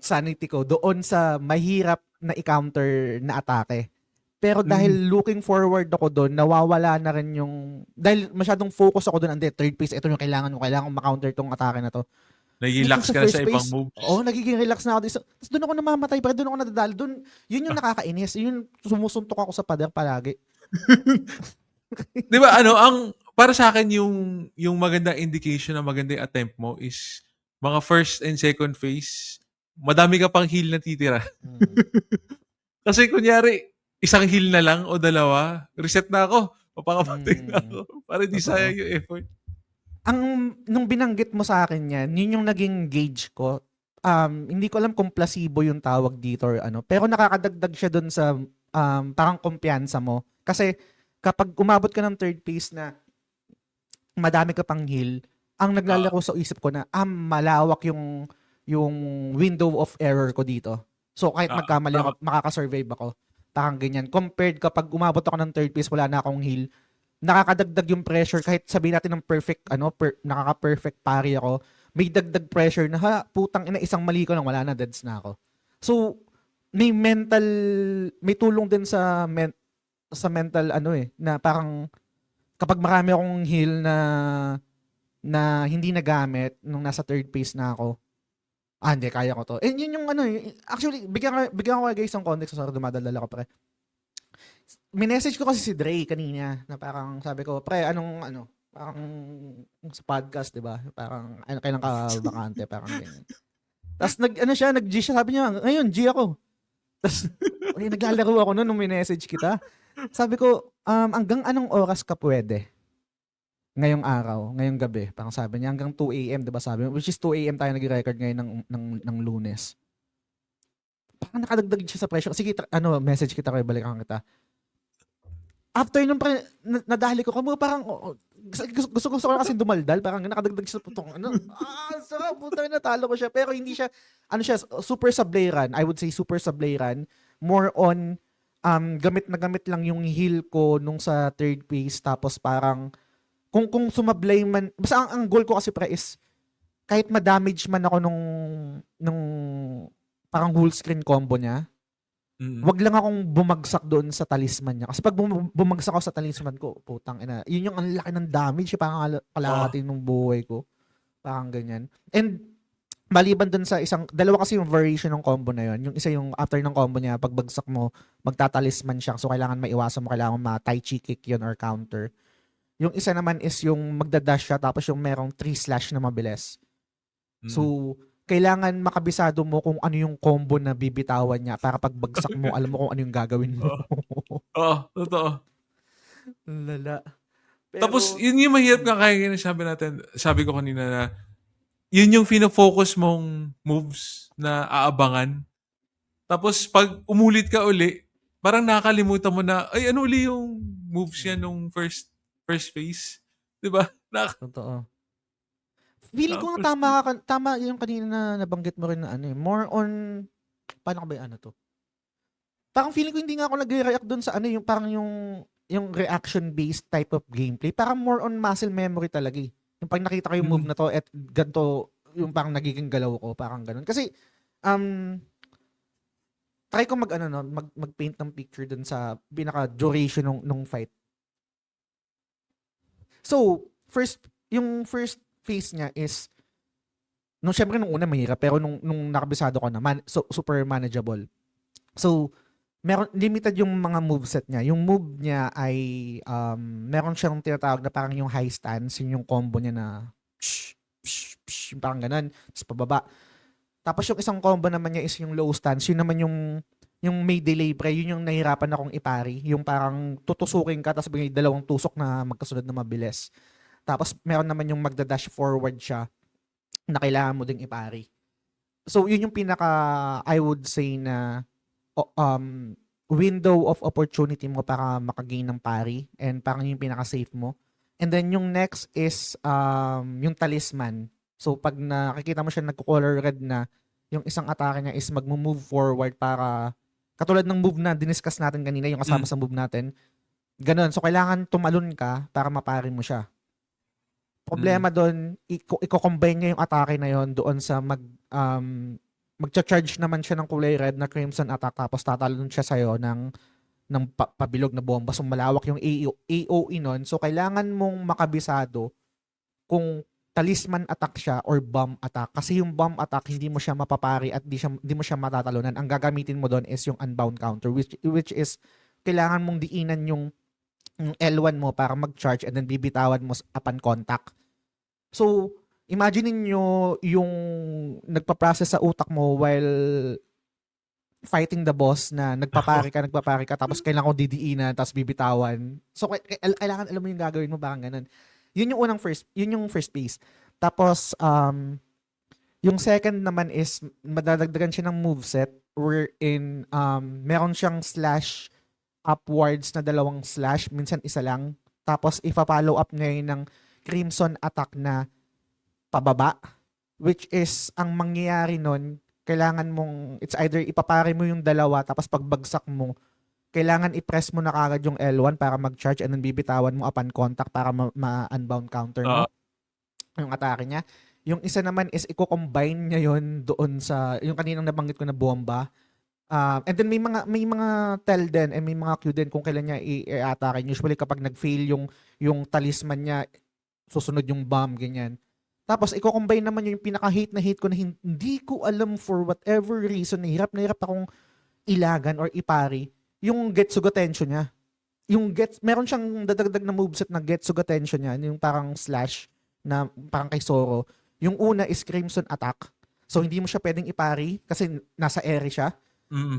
sanity ko doon sa mahirap na i-counter na atake. Pero dahil looking forward ako doon, nawawala na rin yung, dahil masyadong focus ako doon, third phase, ito yung kailangan kong makounter tong atake na to. Nag-relax ka na sa ibang moves. Oo, nagiging relax na ako. Tapos doon ako namamatay, pero doon ako nadadali. Yun yung nakakainis. Yun yung sumusuntok ako sa pader palagi. Di ba, para sa akin, yung magandang indication na magandang attempt mo is mga first and second phase, madami ka pang heal na titira. Kasi kunyari, isang heal na lang o dalawa, reset na ako. Papakapatay na ako. Para di sayang yung effort. Nung binanggit mo sa akin yan, yun yung naging gauge ko. Hindi ko alam kung placebo yung tawag dito or ano, pero nakakadagdag siya dun sa parang kumpiyansa mo. Kasi kapag umabot ka ng third phase na madami ka pang heal, ang naglalaro sa isip ko na malawak yung window of error ko dito. So kahit magkamali ako, makakasurvive ako. Parang ganyan. Compared kapag umabot ako ng third phase, wala na akong heal, nakakadagdag yung pressure kahit sabihin natin ng perfect nakaka-perfect parry ako, may dagdag pressure na putang ina, isang mali ko lang, wala na, deads na ako. So may tulong din sa mental na parang kapag marami akong heal na hindi nagamit nung nasa third phase na ako, hindi, kaya ko to. And yun yung actually, bigyan ko guys ng context, sorry, dumadala ko pre. Minessage ko kasi si Dre kanina na parang sabi ko, pre, parang sa podcast, di ba? Parang, kailan ka bakante, parang ganyan. Tapos nag-G siya, sabi niya, ngayon, G ako. Tapos, naglalaro ako noon nung minessage kita. Sabi ko, hanggang anong oras ka pwede? Ngayong araw, ngayong gabi. Parang sabi niya, hanggang 2 a.m., di ba sabi? Which is 2 a.m. tayo nag-record ngayon ng Lunes. Parang nakadagdag siya sa pressure. Sige, message kita, kayo balikan kita. After nung nadali ko, parang gusto ko kasi dumaldal, parang nakadagdag siya sa putong sarap, putang natalo ko siya, pero hindi siya super sablay run. I would say super sablay run, more on gamit na gamit lang yung heal ko nung sa third phase, tapos parang kung sumablay man, basta ang goal ko kasi pre is kahit ma-damage man ako nung parang whole screen combo niya, wag lang akong bumagsak doon sa talisman niya. Kasi pag bumagsak ako sa talisman ko, putang ina, yun yung ang laki ng damage, parang kalahati ng buhay ko. Parang ganyan. And maliban dun sa dalawa kasi yung variation ng combo na yun. Yung isa yung after ng combo niya, pagbagsak mo, magtatalisman siya. So, kailangan maiwasan mo, kailangan ma-tai chi kick yun or counter. Yung isa naman is yung magdadash siya, tapos yung merong 3 slash na mabilis. So, kailangan makabisado mo kung ano yung combo na bibitawan niya para pagbagsak mo, alam mo kung ano yung gagawin mo. Oo, totoo. Lala. Tapos, yun yung mahirap nga kaya sabi ko kanina na, yun yung fino-focus mong moves na aabangan. Tapos, pag umulit ka uli, parang nakakalimutan mo na, ay, ano uli yung moves yan nung first phase? Diba? Totoo. Feeling ko nga tama yung kanina na nabanggit mo rin na ano eh. More on, paano ka ba yung ano to? Parang feeling ko hindi nga ako nagre-react dun sa ano, yung parang yung reaction-based type of gameplay. Parang more on muscle memory talaga eh. Yung pag nakita ko yung move na to, at ganito, yung parang nagiging galaw ko, parang ganun. Kasi, try ko mag-paint ng picture dun sa pinaka-duration nung fight. So, yung first phase niya is, syempre nung una mahirap, pero nung nakabisado ko na, super manageable. So, limited yung mga moveset niya. Yung move niya ay, meron siyang tinatawag na parang yung high stance, yung combo niya na, yung parang ganun, tapos pababa. Tapos yung isang combo naman niya is yung low stance, yun naman yung may delay yun yung nahirapan akong ipari. Yung parang tutusukin ka, tapos bigay dalawang tusok na magkasunod na mabilis. Tapos meron naman yung magda-dash forward siya na kailangan mo ding ipari. So yun yung pinaka, I would say na window of opportunity mo para makagain ng pari, and parang yung pinaka-safe mo. And then yung next is yung talisman. So pag nakikita mo siya nagko-color red na, yung isang atake niya is mag-move forward para, katulad ng move na diniscuss natin kanina, yung kasama sa move natin, ganun. So kailangan tumalon ka para mapari mo siya. Problema doon, i-combine niya yung atake na yon doon sa magcha-charge naman siya ng kulay red na crimson attack, tapos tatalon siya sa'yo ng pabilog na bomba. So malawak yung AOE nun. So kailangan mong makabisado kung talisman attack siya or bomb attack. Kasi yung bomb attack, hindi mo siya mapapari at hindi mo siya matatalunan. Ang gagamitin mo doon is yung unbound counter, which is kailangan mong diinan yung L1 mo para mag-charge and then bibitawan mo upon contact. So, imagine niyo yung nagpa-process sa utak mo while fighting the boss na nagpapari ka, tapos kailangan ko didiinan, tapos bibitawan. So, kailangan alam mo yung gagawin mo, parang ganun. Yun yung first phase. Tapos, yung second naman is, madadagdagan siya ng moveset wherein meron siyang slash upwards na 2 slash, minsan isa lang. Tapos, ipa-follow up niya yun ng crimson attack na pababa, which is, ang mangyayari nun, kailangan mong, it's either ipapare mo yung 2, tapos pagbagsak mo, kailangan i-press mo na kagad yung L1 para mag-charge, and then bibitawan mo upon contact para ma-unbound counter mo yung atake niya. Yung isa naman is i-combine niya yun doon sa, yung kaninang nabanggit ko na bomba. And then may mga tell din and may mga cue din kung kailan niya i-atake. Usually kapag nag-fail yung talisman niya, susunod yung bomb, ganyan. Tapos i-combine naman yung pinaka-hate na hate ko na hindi ko alam for whatever reason, na hirap akong ilagan or ipari, yung Getsuga Tensho niya. Meron siyang dadagdag na moveset na Getsuga Tensho niya, yung parang slash na parang kay Zoro. Yung una is Crimson Attack. So hindi mo siya pwedeng ipari kasi nasa area siya.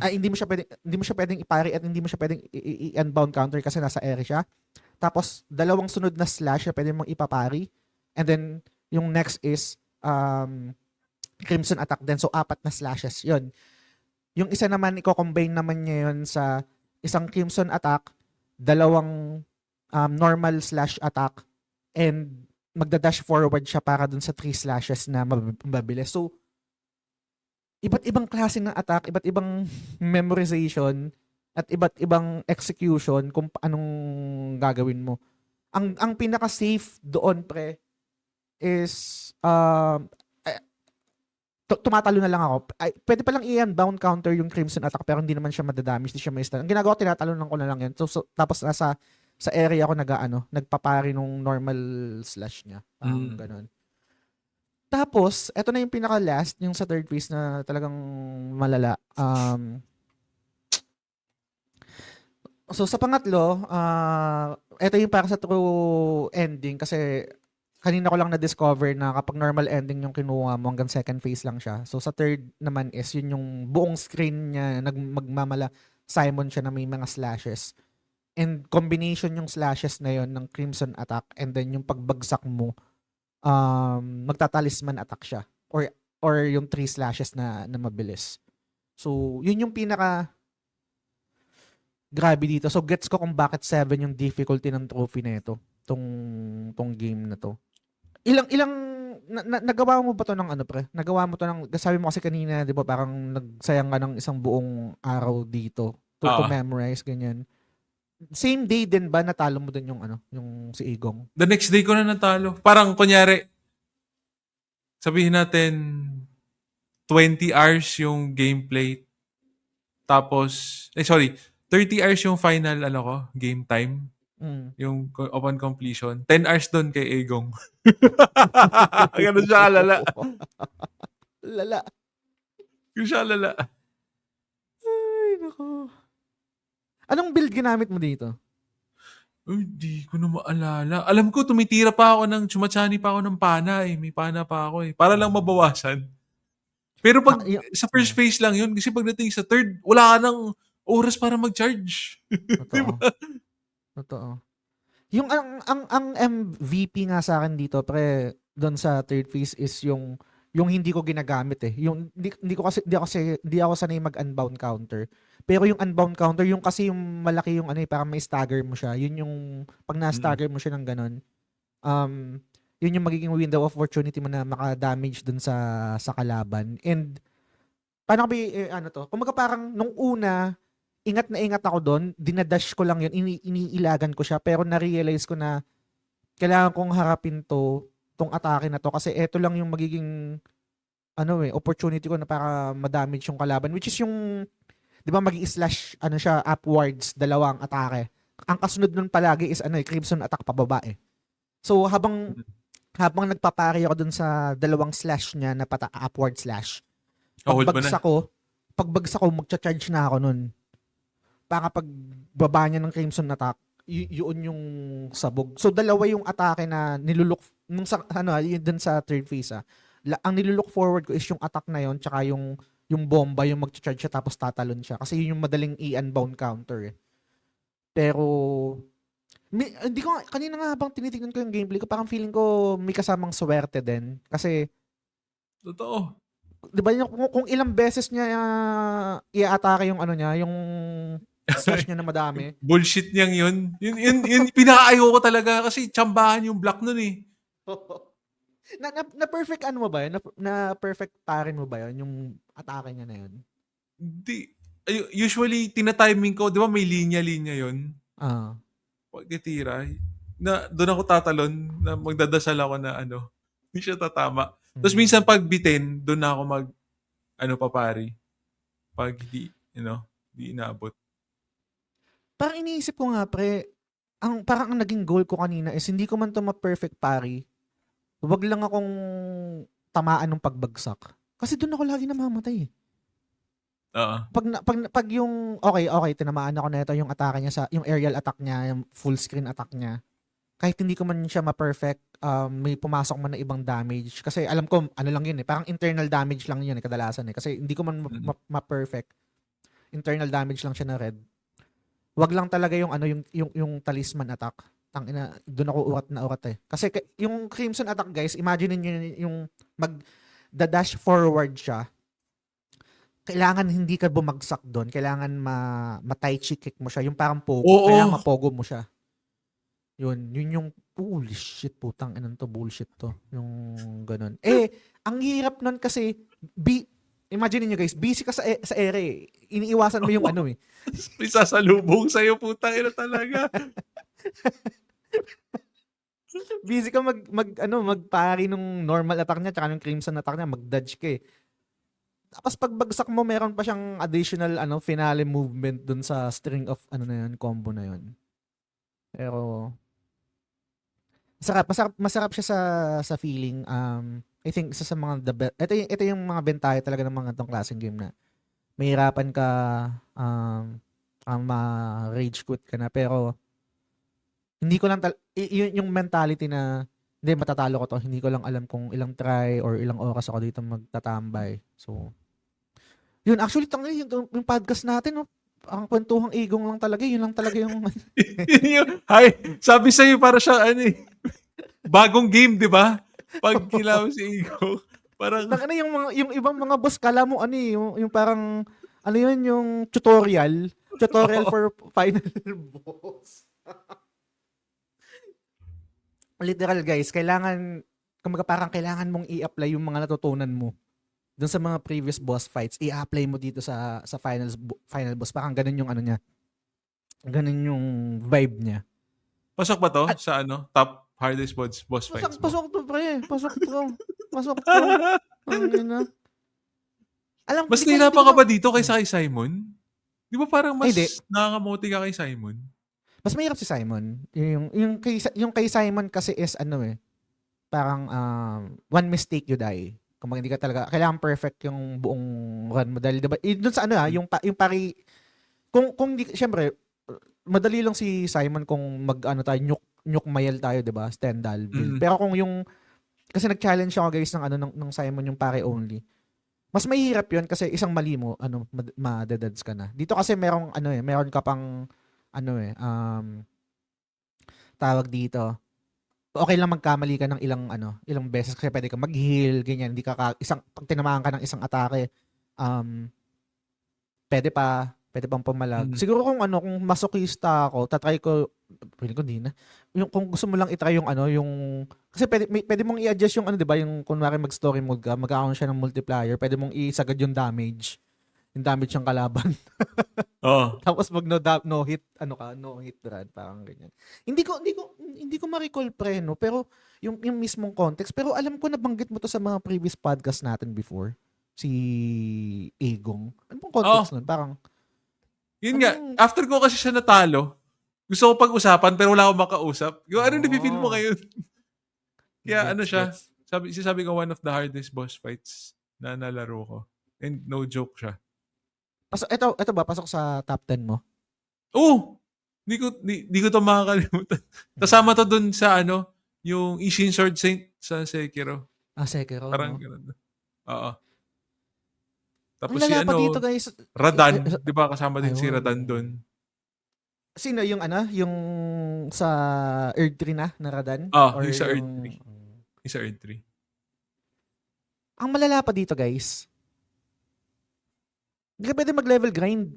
Hindi mo siya pwedeng ipari at hindi mo siya pwedeng i-unbound counter kasi nasa area siya. Tapos 2 sunod na slash na pwede mong ipapari. And then yung next is Crimson Attack din. So 4 na slashes. Yun. Yung isa naman, i-combine naman niya yun sa isang Crimson Attack, 2 normal slash attack, and magda-dash forward siya para dun sa 3 slashes na mabilis. So, iba't ibang klase ng attack, iba't ibang memorization, at iba't ibang execution kung anong gagawin mo. Ang pinaka-safe doon, pre, is tumatalo na lang ako. Pwede pa lang i-unbound counter yung Crimson Attack pero hindi naman siya madadamage, hindi siya ma-stun. Ang ginagawa, tinatalonan ko na lang yan. So tapos sa area ako nagpapari nung normal slash niya. Ganun. Tapos, eto na yung pinaka-last, yung sa third phase na talagang malala. So, sa pangatlo, eto yung para sa true ending kasi kanina ko lang na-discover na kapag normal ending yung kinuha mo, hanggang second phase lang siya. So, sa third naman is yun yung buong screen niya, magmamala Simon siya na may mga slashes. And combination yung slashes na yon ng Crimson Attack and then yung pagbagsak mo, magtatalisman attack siya. Or yung 3 slashes na mabilis. So, yun yung pinaka grabe dito. So, gets ko kung bakit 7 yung difficulty ng trophy na ito. Tong game na to. Ilang nagawa mo ba to ng ano pre? Nagawa mo to ng sabi mo kasi kanina, 'di ba, parang nagsayang ka ng isang buong araw dito to Oo. memorize ganyan. Same day din ba natalo mo din yung ano, yung si Igong? The next day ko na natalo. Parang kunyari, sabihin natin 20 hours yung gameplay. Tapos, 30 hours yung final game time. Mm. Yung upon completion. 10 hours doon kay Egong. Ganun siya kalala. Lala. Ganun siya kalala. Ay, nako. Anong build ginamit mo dito? Uy, di ko na maalala. Alam ko, tumitira pa ako sumatsani pa ako ng pana eh. May pana pa ako eh. Para lang mabawasan. Pero pag sa first phase lang yun, kasi pagdating sa third, wala ka ng oras para mag-charge. Totoo. Totoo. Yung ang MVP nga sa akin dito pre doon sa third phase is yung hindi ko ginagamit eh. Yung hindi ako sanay mag-unbound counter. Pero yung unbound counter, yung kasi yung malaki yung ano eh, parang may stagger mo siya. Yun yung pag na-stagger mo siya ng ganun, yun yung magiging window of opportunity mo na maka-damage dun sa kalaban. And paano ko ano to? Kumbaga parang nung una, ingat na ingat ako doon, dinadash ko lang yun, iniilagan ko siya, pero na-realize ko na kailangan kong harapin tong atake na to kasi eto lang yung magiging opportunity ko na para ma-damage yung kalaban, which is yung 'di ba magi-slash siya upwards, dalawang atake. Ang kasunod nun palagi is Crimson Attack pababa eh. So habang nagpapari ako dun sa dalawang slash niya na upward slash, pagbagsak ko magcha-charge na ako nun. Para pag baba niya ng Crimson Attack, yun yung sabog. So dalawa yung atake na nilulok nung sa yun dun sa third phase ang nilulok forward ko is yung attack na yun tsaka yung bomba yung magcha-charge siya tapos tatalon siya kasi yun yung madaling i-unbound counter eh. Pero hindi ko kanina nga habang tinitingnan ko yung gameplay ko, parang feeling ko may kasamang swerte din kasi totoo. 'Di ba kung ilang beses niya i-atake yung yung slash niya na madami. Bullshit niyang yun. Yun pinakaayaw ko talaga kasi tsambahan yung block nun eh. na perfect mo ba yun? Na perfect parin mo ba yun? Yung atake niya na yun? Hindi. Usually, tinatiming ko, di ba may linya-linya yun? Pagkitira, na doon ako tatalon, na magdadasal ako na hindi siya tatama. Tapos minsan pag bitin, doon na ako papari. Pag di inaabot. Parang iniisip ko nga pre, parang ang naging goal ko kanina is hindi ko man to ma-perfect pari. Wag lang akong tamaan ng pagbagsak. Kasi doon ako lagi namamatay eh. Pag yung okay, tinamaan ako na ito yung atake niya yung aerial attack niya, yung full screen attack niya. Kahit hindi ko man siya ma-perfect, may pumasok man na ibang damage. Kasi alam ko, lang yun eh. Parang internal damage lang yun eh, kadalasan eh. Kasi hindi ko man ma-perfect. Internal damage lang siya na red. Wag lang talaga yung yung talisman attack. Tangina, doon ako urat na urat eh. Kasi yung Crimson Attack guys, imagine niyo yung dash forward siya. Kailangan hindi ka bumagsak doon. Kailangan ma-tai chi kick mo siya. Yung parang pogo. Oo. Kailangan mapogo mo siya. Yun yung holy shit, putang ina to, bullshit to. Yung ganun. Ang hirap nun kasi imagine niyo guys, busy ka sa ere. Iniiwasan mo yung eh. May sasalubong sa'yo, putang ina talaga. Busy ka magpari nung normal attack niya tsaka nung Crimson Attack niya, mag-dodge ka eh. Tapos pagbagsak mo, meron pa siyang additional finale movement dun sa string of combo na yun. Pero masarap siya sa feeling. I think isa sa mga ito yung mga bentahe talaga ng mga itong klaseng game na mahirapan ka ma-rage quit ka na, pero hindi ko lang yung mentality na hindi, matatalo ko to, hindi ko lang alam kung ilang try or ilang oras ako dito magtatambay. So yun, actually yung podcast natin, no, ang kwentuhang igong lang talaga, yun lang talaga yung Hi, sabi sa'yo para siya, bagong game, di ba? Pag kilala mo si Igo, parang, yung ibang mga boss, kala mo yung parang yun, yung tutorial oo. for final boss. Literal guys, kumbaga parang kailangan mong i-apply yung mga natutunan mo dun sa mga previous boss fights, i-apply mo dito sa final boss. Parang ganun yung niya. Ganun yung vibe niya. Pasok ba to At sa top hardest boss fights mo? pasok to, pre. Pasok to. Ang ina. Alam, Mas hindi nahirapan ko ka lang, ba dito kaysa kay Simon? Di ba parang ay, hindi. mas nakakamote ka kay Simon? Mas mahirap si Simon. Yung kay Simon kasi is parang one mistake you die. Kung hindi ka talaga, kailangan perfect yung buong run mo. Dahil, diba, doon sa Mm. yung pari, kung hindi, syempre, madali lang si Simon kung tayo, nyuk mayel tayo, diba? Stendhal build. Mm. Pero kung kasi nag-challenge ako guys ng Simon yung pare only. Mas mahirap yun kasi isang mali mo, madadads ka na. Dito kasi meron ka pang, tawag dito, okay lang magkamali ka ng ilang beses kasi pwede ka mag-heal, ganyan. Hindi pag tinamaan ka ng isang atake, pwede pang pumalag. Mm. Siguro kung masokista ako, tatry ko, pwede ko din na. Kung gusto mo lang itry kasi pwede mong i-adjust yung di ba, yung kunwari mag-story mode ka, mag-account siya ng multiplier, pwede mong isagad yung damage ng kalaban. Oo. Tapos mag no hit no hit run, parang ganyan. Hindi ko ma-recall pre, no, pero yung mismong context, pero alam ko nabanggit mo to sa mga previous podcast natin before. Si Egong. Ano pong Oo. context nun? Parang Yun nga, after ko kasi siya natalo, gusto ko pag-usapan pero wala akong makausap. Yung nafe-feel mo ngayon? Kaya siya, Gets. sabi ko one of the hardest boss fights na nalaro ko. And no joke siya. Ito ba pasok sa top 10 mo? Oo! Di ko to makakalimutan. Kasama to dun sa yung Ishin Sword Saint sa Sekiro. Sekiro, Parang no? ganun. Oo. Ang Tapos si lala pa dito, guys. Radan. Di ba kasama din si Ayun. Radan dun? Sino yung yung sa Earth 3 na Radan? Or Yung sa Earth 3. Yung sa Earth 3. Ang malala pa dito, guys. Hindi ka pwede mag-level grind.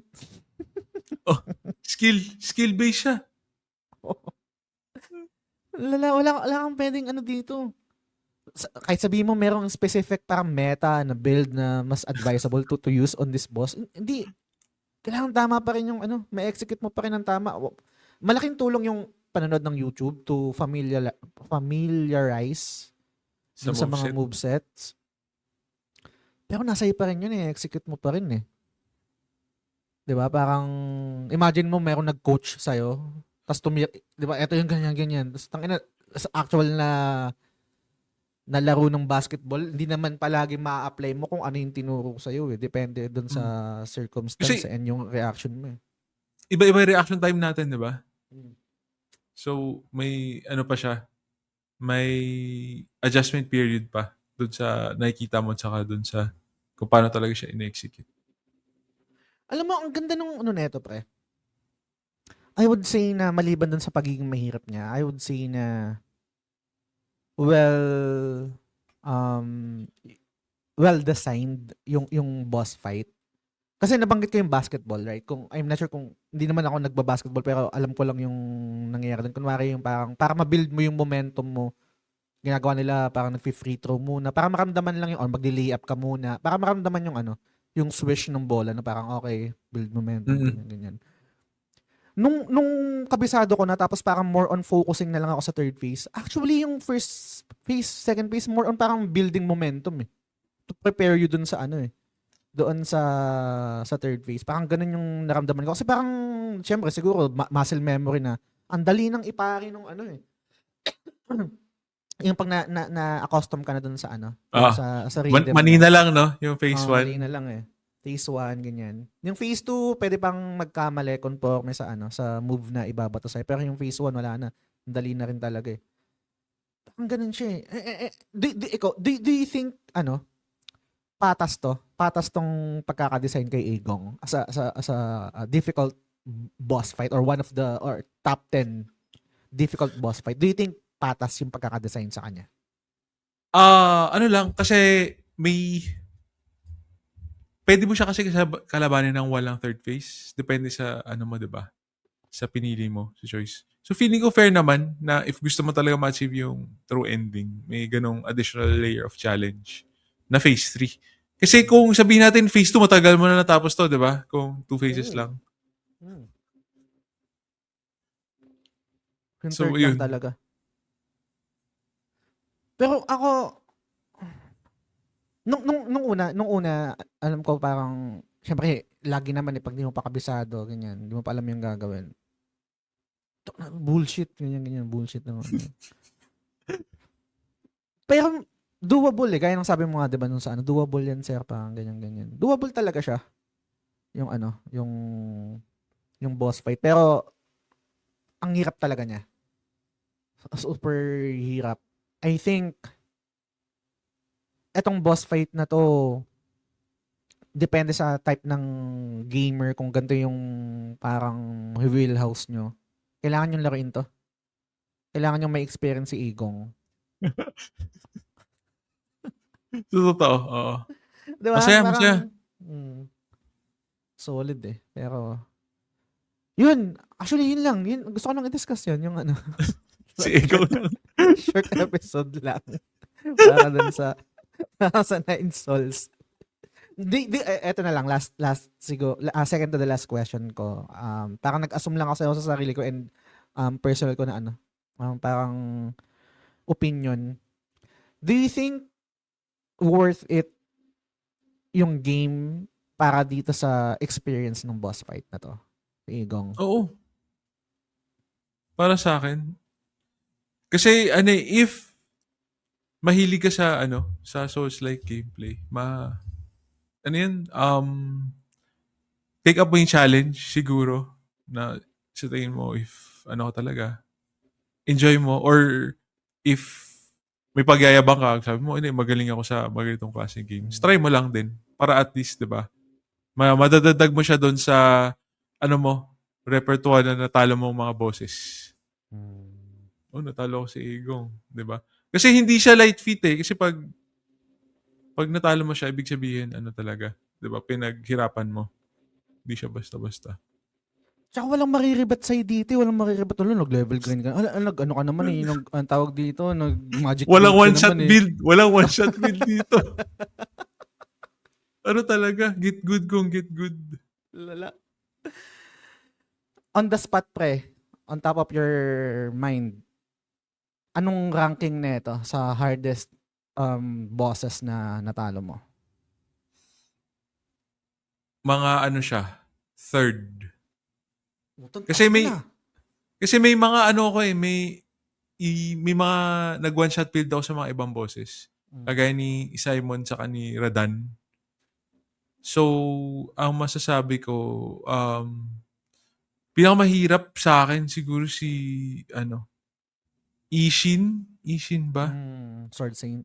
Skill based siya. Wala kang pwedeng dito. Kahit sabihin mo merong specific parang meta na build na mas advisable to use on this boss, hindi. Kailangan tama pa rin yung ma-execute mo pa rin ng tama. Malaking tulong yung panonood ng YouTube to familiarize sa mga movesets. Pero nasa iyo pa rin yun execute mo pa rin 'Di ba? Parang imagine mo merong nag-coach sa'yo, tapos 'di ba? Ito yung ganyan. Tapos actual na laro ng basketball, hindi naman palagi ma-apply mo kung ano yung tinuro sa'yo Depende doon sa circumstance and yung reaction mo Iba-iba yung reaction time natin, di ba? Mm. So, may pa siya, may adjustment period pa doon sa nakikita mo tsaka doon sa kung paano talaga siya in-execute. Alam mo, ang ganda nung neto, pre. I would say na maliban dun sa pagiging mahirap niya, I would say na well-designed yung boss fight. Kasi nabanggit ko yung basketball, right? I'm not sure kung, hindi naman ako nagba-basketball, pero alam ko lang yung nangyayari doon. Kunwari yung para ma-build mo yung momentum mo, ginagawa nila parang nag-free throw muna, para maramdaman lang yung, or magli-lay up ka muna, para maramdaman yung yung swish ng bola na parang okay, build momentum, ganyan. Nung kabisado ko na, tapos parang more on focusing na lang ako sa third phase. Actually, yung first phase, second phase, more on parang building momentum to prepare you dun sa doon sa third phase. Parang ganun yung naramdaman ko. Kasi parang, syempre, siguro, muscle memory na, ang dali nang ipari nung yung pag na-accustom ka na dun sa ano, dun Ah, sa rhythm manina niya. lang, no? Yung phase Mali 1. na lang eh. Phase 1, ganyan. Yung phase 2, pwede pang magkamali, conforme sa ano, sa move na ibabato sa'yo. Pero yung phase 1, wala na. Ang dali na rin talaga eh. Ang ganun siya eh. Do you think, ano, patas to? Patas tong pagkakadesign kay Egong as a difficult boss fight or one of the, or top 10 difficult boss fight. Do you think patas yung pagkakadesign sa kanya? Ano lang, kasi pwede mo siya kasi kalabanin ng walang third phase. Depende sa, ano mo, diba? Sa pinili mo, sa choice. So, feeling ko fair naman na if gusto mo talaga ma-achieve yung true ending, may ganong additional layer of challenge na phase 3. Kasi kung sabihin natin phase 2, matagal mo na natapos to, diba? Kung 2 phases Oo. lang. Hmm. Yung So, third lang yun. talaga. Pero ako, nung una, alam ko parang, syempre, lagi naman pag di mo pa kabisado, ganyan, di mo pa alam yung gagawin. Bullshit, ganyan, bullshit naman. Pero, doable eh, gaya ng sabi mo nga, di ba, nung sa ano, doable yan, sir, parang ganyan. Doable talaga siya, yung ano, yung boss fight. Pero, ang hirap talaga niya. Super hirap. I think, etong boss fight na to, depende sa type ng gamer kung ganito yung parang wheelhouse nyo. Kailangan yung laruin to. Kailangan yung may experience si Igong. So, totoo, oo. Di ba? Masaya, Parang, masaya. solid eh. Pero, yun. Actually, yun lang. Yun, gusto ko lang i-discuss yun. Yung ano. Si ikaw lang. short episode lang. Para dun sa 9 Souls. Eto na lang, last siguro, second to the last question ko. Parang nag-assume lang ako sa sarili ko and personal ko na ano, parang opinion. Do you think worth it yung game para dito sa experience ng boss fight na to? Igong. Oo. Para sa akin. Kasi, ano if mahilig ka sa, sa Souls-like gameplay, ano yan, take up mo yung challenge, siguro, na sa tingin mo, if, ka talaga, enjoy mo, or if may pagyayabang ka, sabi mo, hindi, magaling ako sa ganitong klaseng games. Try mo lang din. Para at least, di ba? Madadadag mo siya doon sa, mo, repertoire na natalo mo mga bosses. Oh, natalo ko si Igong. Di ba? Kasi hindi siya light feat eh. Kasi pag natalo mo siya, ibig sabihin, talaga. Di ba? Pinaghirapan mo. Hindi siya basta-basta. Tsaka walang mariribat sa'yo dito. Walang mariribat. Nag-level grind ka. Ano ka naman eh. Ang tawag dito, nag-magic Walang build ka one-shot naman eh. build. Walang one-shot build dito. Ano talaga? Get good kung get good. Lala. On the spot, pre. On top of your mind. Anong ranking nito sa hardest bosses na natalo mo? Mga siya, third. Kasi Kasi may mga may mga nag one shot build ako sa mga ibang bosses. Kagaya ni Simon sa ni Radan. So, ang masasabi ko, pinakamahirap sa akin siguro si Ishin. Ishin ba? Sword Saint.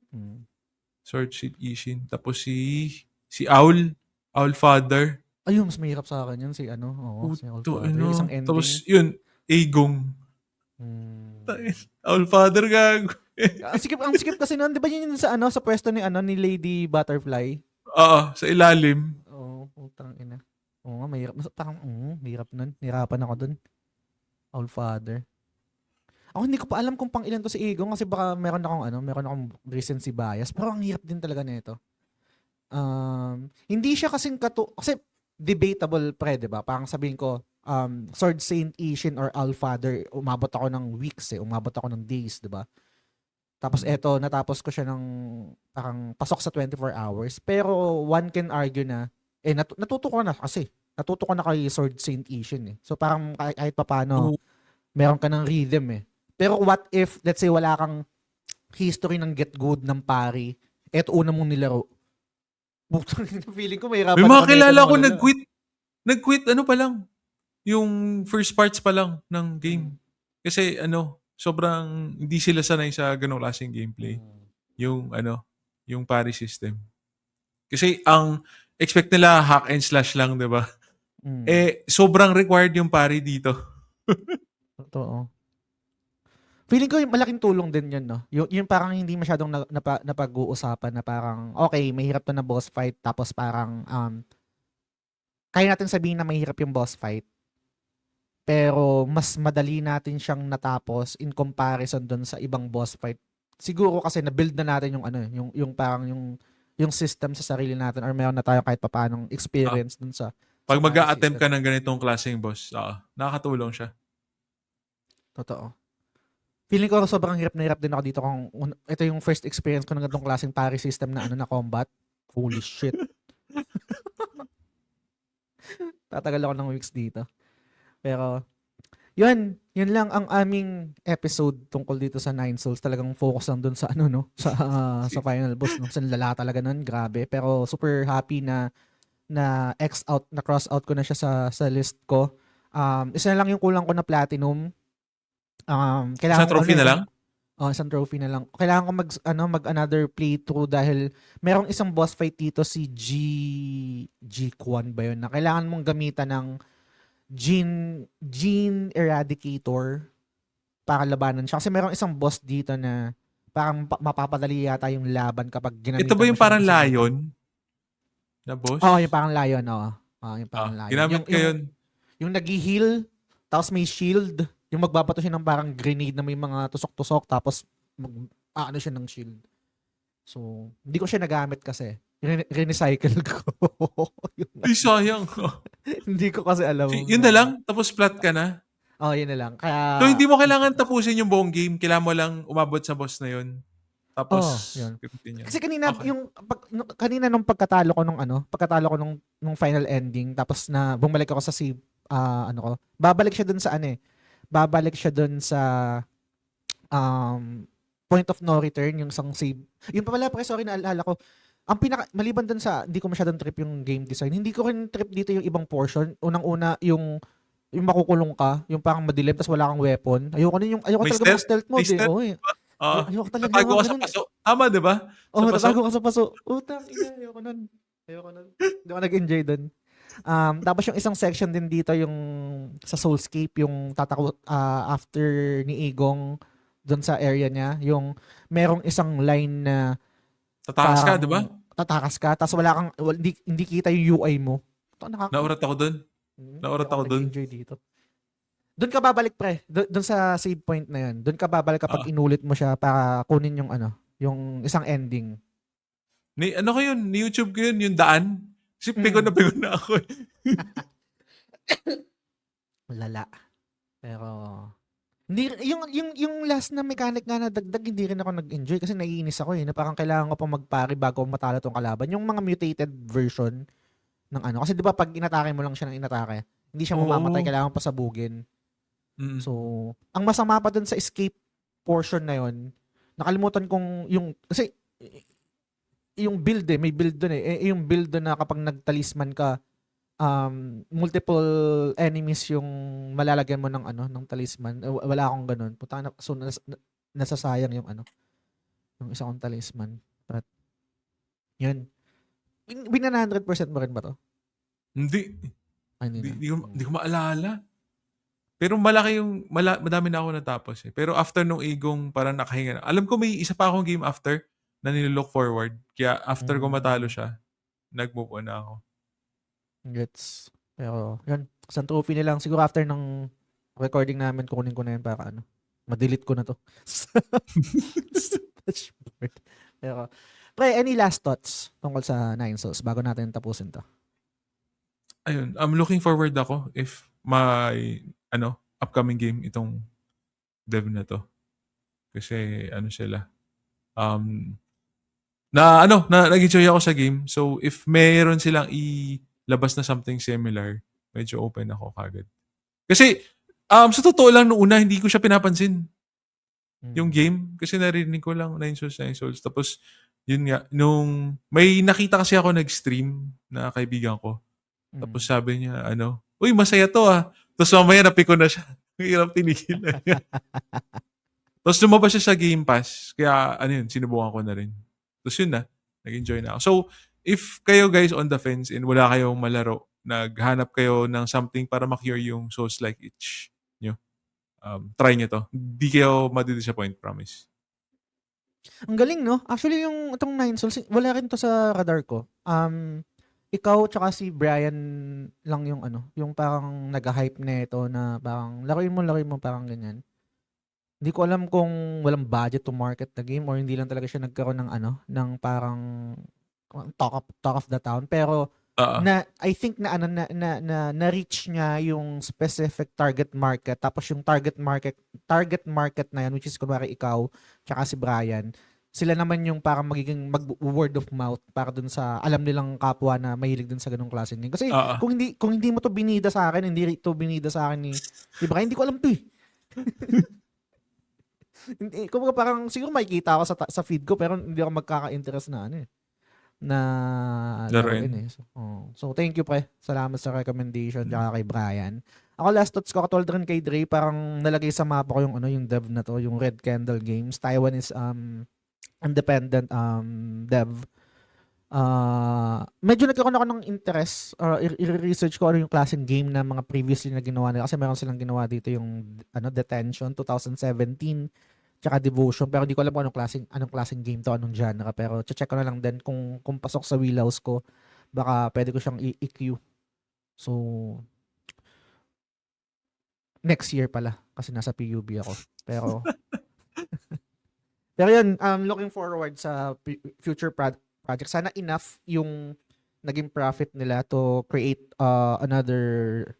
Sword Saint Ishin. Tapos si Owl. Owl Father. Ayun, mas mahirap sa akin yun. Si si Owl Father. Isang ending. Tapos yun, Agong. Owl Father gago. ang sikip kasi nun, di ba yun sa sa pwesto ni Lady Butterfly? Oo, sa ilalim. Oo, putang ina. Oo nga, mahirap. Parang, mahirap nun. Nahirapan ako dun. Owl Father. Ako hindi ko pa alam kung pang ilan to si Igong kasi baka meron akong recency bias. Pero ang hirap din talaga nito. Hindi siya kasi debatable pre, di ba? Parang sabihin ko, Sword Saint Ishin or Allfather, umabot ako ng weeks umabot ako ng days, di ba? Tapos eto, natapos ko siya ng parang pasok sa 24 hours. Pero one can argue na, natuto ko na kasi. Natuto ko na kay Sword Saint Ishin eh. So parang kahit paano, meron ka ng rhythm eh. Pero what if, let's say wala kang history ng Get Good ng pari. Eto una mong nilaro. Putang ina, feeling ko may May hirapan mga ako nito kilala ng ko malala. nag-quit ano pa lang, yung first parts pa lang ng game. Kasi sobrang hindi sila sanay sa ganong klaseng gameplay. Yung yung parry system. Kasi ang expect nila hack and slash lang, 'di ba? Sobrang required yung parry dito. Totoo. Feeling ko yung malaking tulong din yun, no? Yung parang hindi masyadong napag-uusapan na parang, okay, mahirap to na boss fight, tapos parang, kaya natin sabihin na mahirap yung boss fight, pero mas madali natin siyang natapos in comparison dun sa ibang boss fight. Siguro kasi na-build na natin yung parang yung system sa sarili natin, or meron na tayo kahit papaanong Ah, experience dun sa pag parry mag-a-attempt system. ka ng ganitong klaseng boss, nakakatulong siya. Totoo. Feeling ko sobrang hirap na hirap din ako dito kung ito yung first experience ko ng ganitong klaseng parry system na combat. Holy shit. Tatagal ako ng weeks dito. Pero, yun lang ang aming episode tungkol dito sa Nine Souls. Talagang focus lang dun sa sa final boss, no? Sa lala talaga nun, grabe. Pero super happy na cross out ko na siya sa list ko. Isa na lang yung kulang ko na platinum. Kailangan Isang ko trophy na lang? isang trophy na lang. Kailangan ko mag another playthrough dahil merong isang boss fight dito si G Kwan ba yun, na kailangan mong gamitan ng Gene Eradicator para labanan siya. Kasi merong isang boss dito na parang mapapadali yata yung laban kapag Ito ginamitan ba mo yung siya ng parang isang weapon. lion na boss? Oo, yung parang lion, oo. Yung parang lion. Ginamit ko yun. Yung nag-heal, tapos may shield, yung magbabato siya ng parang grenade na may mga tusok-tusok, tapos ano siya ng shield. So, hindi ko siya nagamit kasi. Recycle ko. Ay, sayang. Hindi ko kasi alam. Yun na lang, tapos flat ka na. Yun na lang. Kaya, So, hindi mo kailangan tapusin yung buong game. Kailangan mo lang umabot sa boss na yun. Tapos, yun. continue. Kasi kanina, Okay. kanina nung pagkatalo ko nung final ending, tapos na bumalik ako sa save, babalik siya dun sa babalik siya dun sa point of no return, yung isang save. Yun pa pala, sorry, naalala ko. Ang maliban dun sa, hindi ko masyadong trip yung game design, hindi ko rin trip dito yung ibang portion. Unang-una, yung makukulong ka, yung parang madilim, tapos wala kang weapon. Ayoko May talaga stealth? stealth mode, May stealth? ayoko talaga Tatago ng ka sa ganun. paso. Tama, di ba? Sa paso? Tatago ka sa paso. Utang ina, ayoko nun. Hindi ako nag-enjoy dun. Tapos yung isang section din dito, yung sa Soulscape, yung tatako after ni Igong doon sa area niya, yung merong isang line na Tatakas ka, di ba? tatakas ka, tapos hindi kita yung UI mo. Naurat ako dun. Naurat ako dun. Nag-enjoy dito. Doon ka babalik, pre. Doon sa save point na yun. Doon ka babalik kapag inulit mo siya para kunin yung yung isang ending. Ko yun, ni YouTube ko yun, yung daan. Kasi pigon na ako. Lala. Pero hindi, yung last na mechanic nga na dagdag, hindi rin ako nag-enjoy kasi naiinis ako na parang kailangan ko pa magpari bago matalo tong kalaban. Yung mga mutated version ng kasi 'di ba pag inatake mo lang siya ng inatake, hindi siya mamamatay, kailangan pa sabugin. So, ang masama pa dun sa escape portion na yon, nakalimutan kong kasi yung build may build dun yung build dun na kapag nagtalisman ka, multiple enemies yung malalagyan mo ng talisman. Wala akong ganun. So nasasayang yung yung isa kong talisman. But yun. Win 100% mo rin ba to? Hindi. Hindi ko maalala. Pero madami na ako natapos Pero after nung Igong, parang nakahinga na. Alam ko may isa pa akong game after na nililook forward. Kaya after ko matalo siya, nag-move on na ako. Gets. Pero, yun. Isang trophy na lang. Siguro after ng recording namin, kukunin ko na yun para ma-delete ko na to. Pero, pre, any last thoughts tungkol sa Nine Souls bago natin tapusin to? Ayun. I'm looking forward ako if may upcoming game itong dev na to. Kasi sila. Nag-enjoy ako sa game. So, if mayroon silang labas na something similar, medyo open ako kagad. Kasi, sa totoo lang, noong una, hindi ko siya pinapansin. yung game. Kasi narinig ko lang 9 Souls, 9 Souls. Tapos, yun nga, nung may nakita kasi ako nag-stream na kaibigan ko. Tapos sabi niya, uy, masaya to ah. Tapos mamaya napiko na siya. Ang hirap tinigil na niya. Tapos lumabas siya sa Game Pass. Kaya, sinubukan ko na rin. Tapos yun na, nag-enjoy na ako. So, if kayo guys on the fence and wala kayong malaro, naghanap kayo ng something para ma-cure yung Souls-like itch nyo, try nyo to. Hindi kayo madi-disappoint, promise. Ang galing, no? Actually, itong Nine Souls, wala rin to sa radar ko. Ikaw tsaka si Brian lang yung parang nag-hype na ito na parang laruin mo, parang ganyan. Hindi ko alam kung walang budget to market the game or hindi lang talaga siya nagkaroon ng parang talk of the town. Pero I think na reach niya yung specific target market, tapos yung target market na yan, which is kunwari ikaw tsaka si Brian, sila naman yung parang magiging word of mouth para dun sa alam nilang kapwa na mahilig din sa ganung klase game. Kasi kung hindi mo to binida sa akin, hindi to binida sa akin ni Brian, hindi ko alam to eh. Kung parang siguro makikita ako sa feed ko pero hindi ako magkaka-interest na na laruin eh. So thank you pre. Salamat sa recommendation tsaka kay Brian. Ako last thoughts ko, katulad rin kay Dre, parang nalagay sa mapa ko yung dev na to, yung Red Candle Games. Taiwanese independent dev. Medyo nagkaroon ako ng interest i-research ko ano yung klaseng game na mga previously na ginawa nila kasi meron silang ginawa dito yung Detention 2017 tsaka Devotion, pero hindi ko alam kung anong klaseng game to, anong genre, pero check ko na lang din kung pasok sa wheelhouse ko, baka pwede ko siyang i-queue. So next year pala kasi nasa PUB ako, pero pero yun, looking forward sa future project. Sana enough yung naging profit nila to create another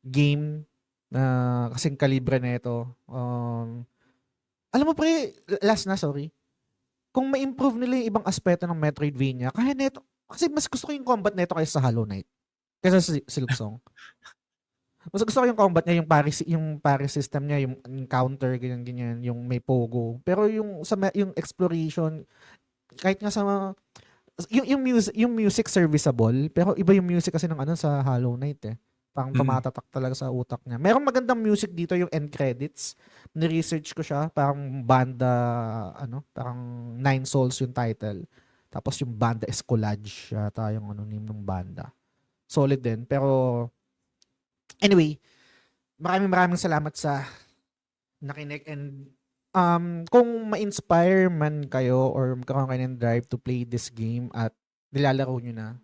game na kasing kalibre na ito. Alam mo pre, sorry. Kung ma-improve nila yung ibang aspeto ng Metroidvania, kaya neto, kasi mas gusto ko yung combat neto kaysa sa Hollow Knight. Kaysa sa Silksong. Mas gusto ko yung combat niya, yung parry system niya, yung counter, ganyan, yung may pogo. Pero yung exploration, kahit nga sa yung music serviceable, pero iba yung music kasi ng sa Hollow Knight eh. Parang tumatatak talaga sa utak niya. Merong magandang music dito, yung end credits. Ni-research ko siya, parang banda, parang Nine Souls yung title. Tapos yung banda Escolage, yata yung name ng banda. Solid din, pero anyway, maraming salamat sa nakinig, and kung ma-inspire man kayo or magkaroon kayo ng drive to play this game at nilalaro nyo na,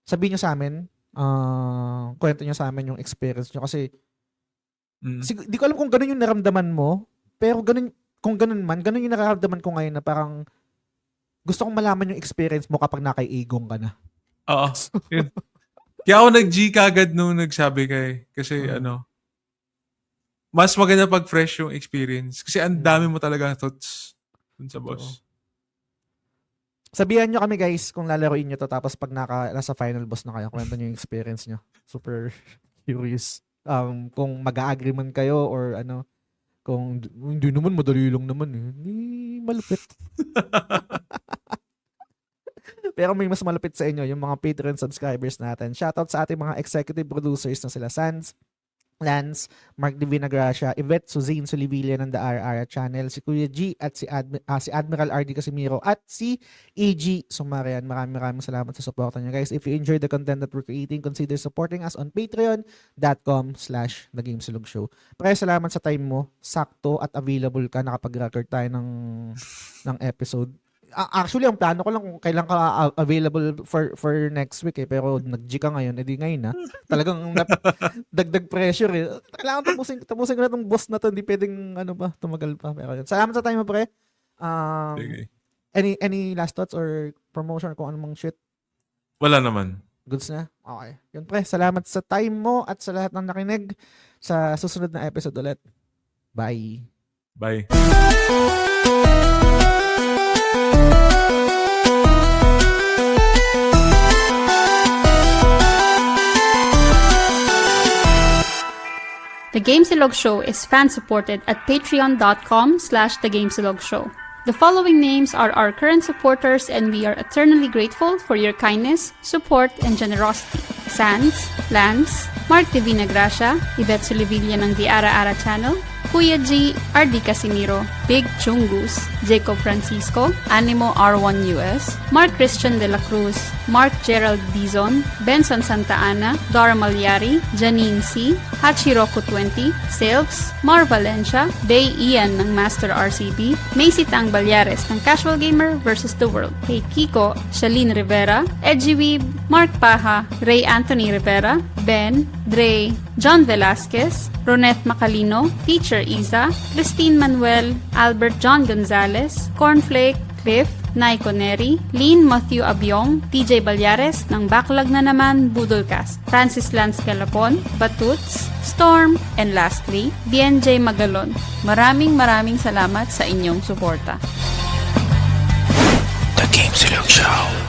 sabihin nyo sa amin, kwento nyo sa amin yung experience nyo kasi di ko alam kung ganun yung naramdaman mo, pero kung ganun yung nararamdaman ko ngayon na parang gusto kong malaman yung experience mo kapag nakaiigong ka na. Oo. Kaya ako nag-G kagad nung nagsabi kasi mas maganda pag fresh yung experience. Kasi ang dami mo talaga thoughts dun sa boss. Sabihan nyo kami guys kung lalaroin nyo to, tapos pag nasa final boss na kayo, kwento nyo yung experience nyo. Super curious. Kung mag-a-agree man kayo or kung hindi naman, madali lang naman eh. Hindi malupit. Pero may mas malupit sa inyo, yung mga Patreon subscribers natin. Shoutout sa ating mga executive producers na sila Sans, Lance, Mark D. Vinagracia, Yvette Suzanne Solivilla ng The RR Channel, si Kuya G at si Admiral RD Casimiro at si AG Sumarian. Maraming salamat sa suporta niyo guys. If you enjoyed the content that we're creating, consider supporting us on patreon.com/thegamesulogshow. Maraming salamat sa time mo. Sakto at available ka. Nakapag-record tayo ng episode. Actually, ang plano ko lang kung kailan ka available for next week eh. Pero nag-G ka ngayon, edi ngayon na. Talagang dagdag pressure eh. Kailangan tapusin ko na itong boss na to. Hindi pwedeng tumagal pa. Pero salamat sa time mo, pre. Any last thoughts or promotion kung anong shit? Wala naman. Goods na? Okay. Yun, pre. Salamat sa time mo at sa lahat ng nakinig. Sa susunod na episode ulit. Bye. Bye. The Gamesilog Show is fan-supported at patreon.com/thegamesilog-show. The following names are our current supporters and we are eternally grateful for your kindness, support, and generosity. Sans, Lance, Mark Divina Gracia, Yvette Solivilla ng The Ara Ara Channel, Kuya G, RD Casimiro, Big Chungus, Jacob Francisco, Animo R1 US, Mark Christian de la Cruz, Mark Gerald Dizon, Benson Santa Ana, Dora Malyari, Janine C, Hachiroku 20, Silks, Mar Valencia, Bay Ian ng Master RCB, Macy Tang Balyares ng Casual Gamer vs. The World, kay Kiko, Shalene Rivera, Edgy Weeb, Mark Paha, Ray Anthony Rivera, Ben, Dre, John Velasquez, Ronette Macalino, Teacher Isa, Christine Manuel, Albert John Gonzalez, Cornflake, Cliff, Naiko Neri, Lynn Matthew Abiong, TJ Balyares ng Backlog na naman Budolcast, Francis Lance Calapon, Batuts, Storm, and lastly, BNJ Magalon. Maraming salamat sa inyong suporta. The Gamesilog Show.